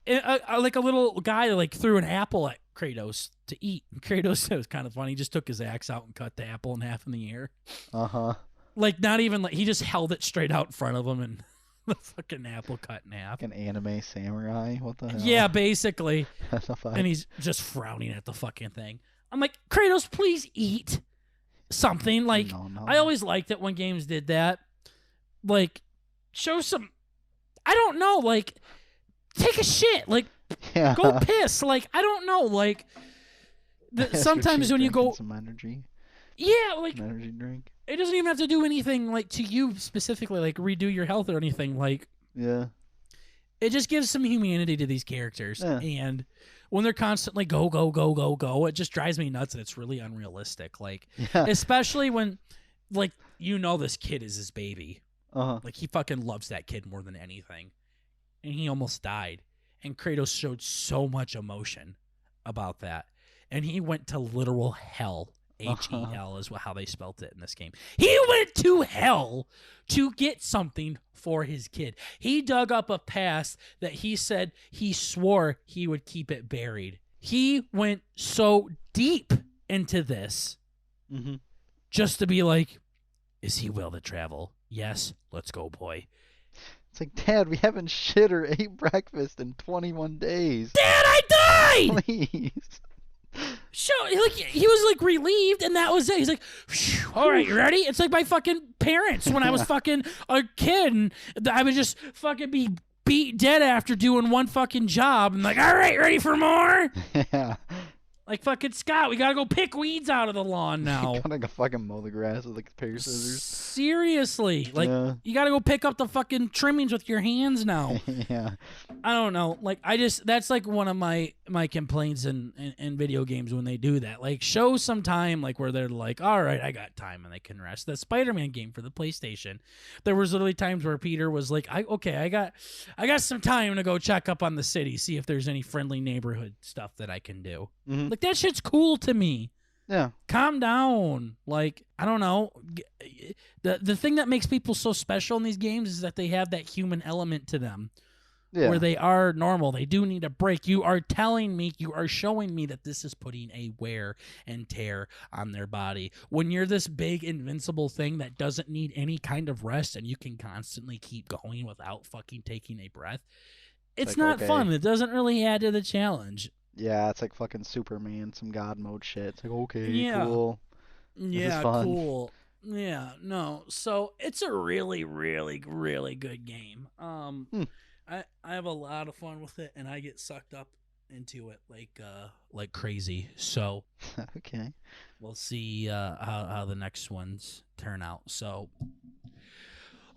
hell? Like a little guy like threw an apple at Kratos to eat. And Kratos, it was kind of funny. He just took his axe out and cut the apple in half in the air. Uh-huh. Like, not even like, he just held it straight out in front of him and the fucking apple cut in half. Like an anime samurai? What the hell? Yeah, basically. What the fuck? And he's just frowning at the fucking thing. I'm like, Kratos, please eat something. Like, No. I always liked it when games did that. Like, show some, I don't know, like, take a shit. Like, Yeah. go piss. Like, I don't know. Like, sometimes when you go, some energy. yeah, like, An energy drink. it doesn't even have to do anything like to you specifically, like redo your health or anything. Like, Yeah. it just gives some humanity to these characters. Yeah. And when they're constantly go, it just drives me nuts and it's really unrealistic. Like, Yeah. especially when, like, you know, this kid is his baby. Uh-huh. Like, he fucking loves that kid more than anything. And he almost died. And Kratos showed so much emotion about that. And he went to literal hell. Hell is how they spelt it in this game. He went to hell to get something for his kid. He dug up a past that he said he swore he would keep it buried. He went so deep into this Mm-hmm. just to be like, is he will to travel? Yes, let's go, boy. It's like, Dad, we haven't shit or ate breakfast in 21 days. Dad, I died! Please. Show, like, he was like relieved, and that was it. He's like, "Phew, all right, you ready?" It's like my fucking parents when I was fucking a kid, and I would just fucking be beat dead after doing one fucking job, and like, all right, ready for more? Yeah. Like, fucking Scott, we gotta go pick weeds out of the lawn now. You gotta go fucking mow the grass with like a pair of scissors. Seriously, like, Yeah. you gotta go pick up the fucking trimmings with your hands now. Yeah. I don't know. Like, that's like one of my complaints in video games when they do that. Like, show some time, like, where they're like, all right, I got time and they can rest. The Spider-Man game for the PlayStation, there was literally times where Peter was like, I got some time to go check up on the city, see if there's any friendly neighborhood stuff that I can do. Mm-hmm. Like, that shit's cool to me. Yeah. Calm down. Like, I don't know. The thing that makes people so special in these games is that they have that human element to them. Yeah. Where they are normal. They do need a break. You are telling me, you are showing me that this is putting a wear and tear on their body. When you're this big invincible thing that doesn't need any kind of rest and you can constantly keep going without fucking taking a breath, it's like, not okay. fun. It doesn't really add to the challenge. Yeah, it's like fucking Superman, some god mode shit. It's like, okay, Yeah. cool. Yeah, is fun. cool. Yeah, no. So it's a really, really, really good game. I have a lot of fun with it, and I get sucked up into it like crazy. So Okay. we'll see how the next ones turn out. So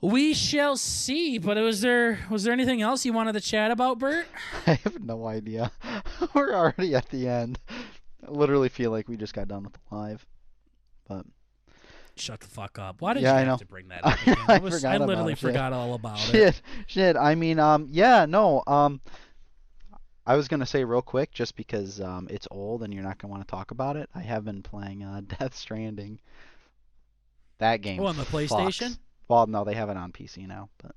we shall see. But was there anything else you wanted to chat about, Bert? I have no idea. We're already at the end. I literally feel like we just got done with the live. But Shut the fuck up. Why did Yeah, you I have know. to bring that up again? I I forgot literally about it. forgot all about it. shit. I mean, yeah, no. I was gonna say real quick, just because it's old and you're not gonna want to talk about it. I have been playing Death Stranding. That game. Oh, on the fucks. PlayStation? Well, no, they have it on PC now, but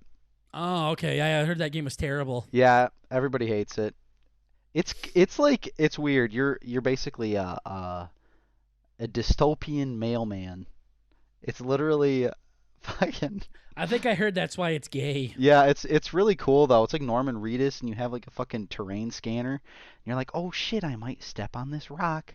Oh, okay. I heard that game was terrible. yeah, everybody hates it. It's like, it's weird. You're basically a dystopian mailman. It's literally fucking. I think I heard that's why it's gay. Yeah, it's really cool though. It's like Norman Reedus, and you have like a fucking terrain scanner. And you're like, oh shit, I might step on this rock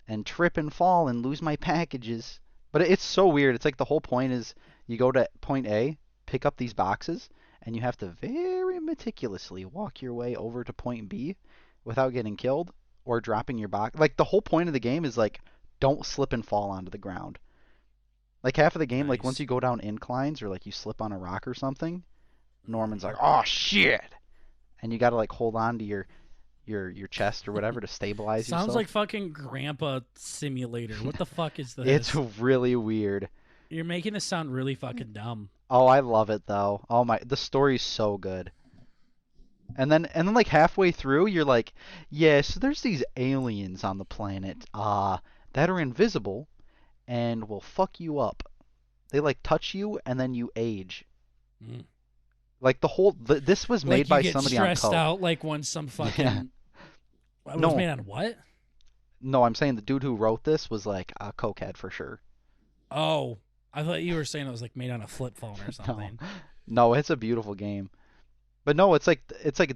and trip and fall and lose my packages. But it's so weird. It's like the whole point is you go to point A, pick up these boxes, and you have to very meticulously walk your way over to point B without getting killed or dropping your box. Like, the whole point of the game is like, don't slip and fall onto the ground. Like, half of the game, like Nice. once you go down inclines or like you slip on a rock or something, Norman's like, oh shit, and you gotta like hold on to your chest or whatever to stabilize Sounds yourself. like fucking Grandpa Simulator. What the fuck is this? It's really weird. You're making this sound really fucking dumb. Oh, I love it though. Oh my, the story's so good. And then like halfway through, you're like, yeah, so there's these aliens on the planet, that are invisible and will fuck you up. They like touch you and then you age. Mm. Like this was made Like you by get somebody on stressed coke. out like when some Yeah. fucking it was No, made on what? no, I'm saying the dude who wrote this was like a cokehead for sure. Oh, I thought you were saying it was like made on a flip phone or No, something. no, it's a beautiful game. But no, it's like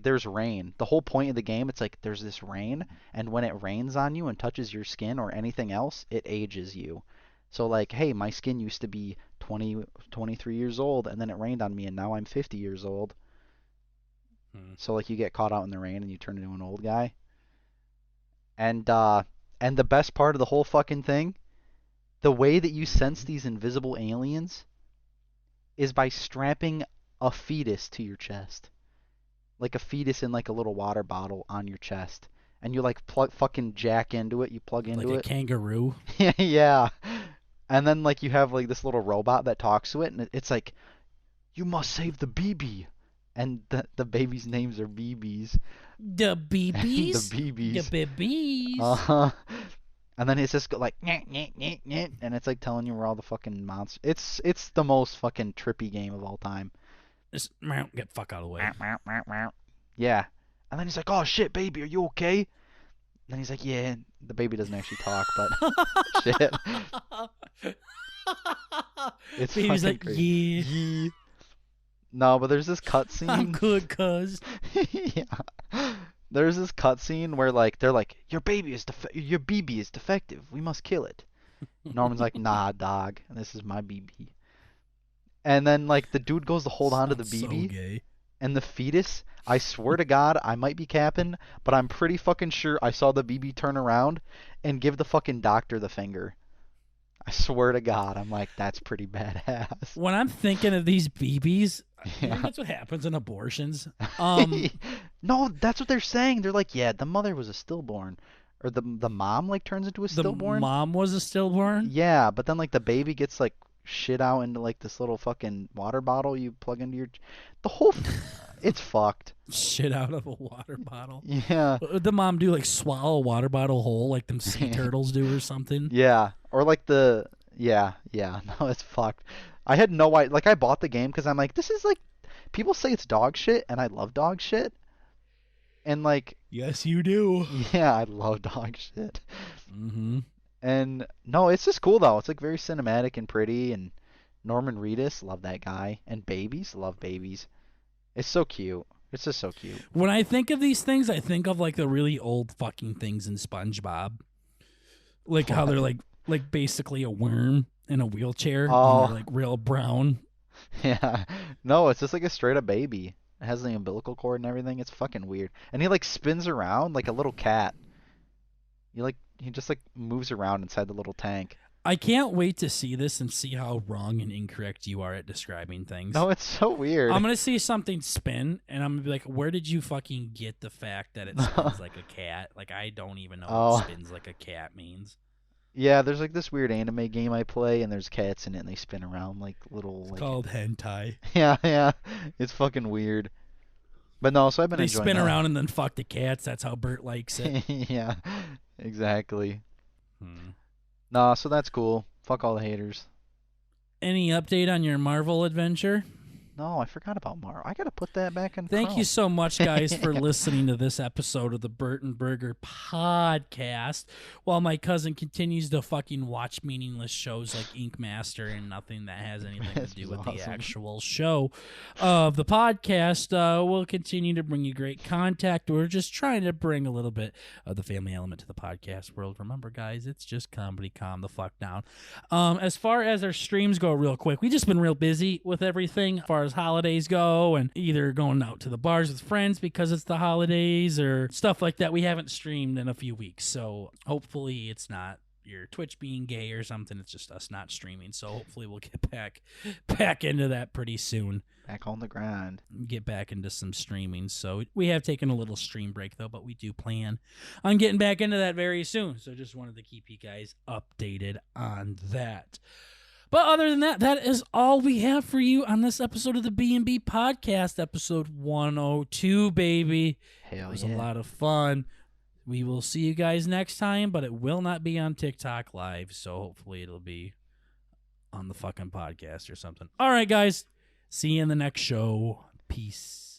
there's rain. The whole point of the game, it's like there's this rain, and when it rains on you and touches your skin or anything else, it ages you. So like, hey, my skin used to be 20, 23 years old, and then it rained on me, and now I'm 50 years old. Hmm. So like, you get caught out in the rain and you turn into an old guy. And the best part of the whole fucking thing, the way that you sense Mhm. these invisible aliens is by strapping a fetus to your chest. Like a fetus in like a little water bottle on your chest, and you like plug fucking jack into it. You plug Like into a it. kangaroo. Yeah. And then like you have like this little robot that talks to it, and it's like, you must save the BB, and the baby's names are BBs. The The BBs? The BBs. Uh BBs. huh. And then it's just like nyeh, nyeh, nyeh, nyeh, and it's like telling you where all the fucking monsters. It's the most fucking trippy game of all time. Just get fuck out of the way. Yeah. And then he's like, "Oh shit, baby, are you okay?" And then he's like, "Yeah." The baby doesn't actually talk, but shit, it's Baby's fucking like, great. yeah, Yee. No, but there's this I'm cutscene. good, cuz. Yeah. There's this cutscene where like they're like, your BB is defective. We must kill it. Norman's like, "Nah, dog. This is my BB." And then like the dude goes to hold on to the Sounds so BB, gay. and the fetus, I swear to God, I might be capping, but I'm pretty fucking sure I saw the BB turn around and give the fucking doctor the finger. I swear to God, I'm like, that's pretty badass. When I'm thinking of these BBs, you think Yeah. that's what happens in abortions? Um, No, that's what they're saying. They're like, yeah, the mother was a stillborn, or the mom like turns into a the stillborn. mom was a stillborn. Yeah, but then like the baby gets like shit out into like this little fucking water bottle you plug into your. The whole, it's fucked. Shit out of a water bottle. Yeah. What would the mom do? Like swallow a water bottle whole, like them sea turtles do, or something? Yeah, or like yeah, no, it's fucked. I had no idea. Like, I bought the game because I'm like, this is like, people say it's dog shit, and I love dog shit, and like, Yes, you do. yeah, I love dog shit, Mm-hmm. and no, it's just cool though. It's like very cinematic and pretty, and Norman Reedus, love that guy, and babies, love babies. It's so cute. It's just so cute. When I think of these things, I think of like the really old fucking things in SpongeBob, like how What? they're like basically a worm in a wheelchair, and they're Oh, like real brown. yeah. No, it's just like a straight up baby. It has the umbilical cord and everything. It's fucking weird. And he like spins around like a little cat. He just like moves around inside the little tank. I can't wait to see this and see how wrong and incorrect you are at describing things. No, it's so I'm weird. gonna see something spin, and I'm gonna be like, "Where did you fucking get the fact that it spins like a cat?" Like, I don't even know what Oh, spins like a cat means. yeah, there's like this weird anime game I play and there's cats in it and they spin around like little It's like called hentai. yeah, yeah. It's fucking weird. But no, so I've been They enjoying spin that. around and then fuck the cats. That's how Bert likes it. Yeah. Exactly. Hmm. No, so that's cool. Fuck all the haters. Any update on your Marvel adventure? No, I forgot about Mar. I gotta put that back in Thank you Chrome. so much, guys, for listening to this episode of the Burton Burger podcast. While my cousin continues to fucking watch meaningless shows like Ink Master and nothing that has anything to This do was with the awesome. actual show of the podcast, we'll continue to bring you great contact. We're just trying to bring a little bit of the family element to the podcast world. Remember, guys, it's just comedy. Calm the fuck down. As far as our streams go, real quick, we just been real busy with everything as far as holidays go, and either going out to the bars with friends because it's the holidays or stuff like that. We haven't streamed in a few weeks, so hopefully it's not your Twitch being gay or something. It's just us not streaming. So hopefully we'll get back into that pretty soon. Back on the grind. Get back into some streaming. So we have taken a little stream break though, but we do plan on getting back into that very soon. So just wanted to keep you guys updated on that. But other than that, that is all we have for you on this episode of the B&B Podcast, episode 102, baby. Hell It was yeah. a lot of fun. We will see you guys next time, but it will not be on TikTok Live, so hopefully it'll be on the fucking podcast or something. All right, guys. See you in the next show. Peace.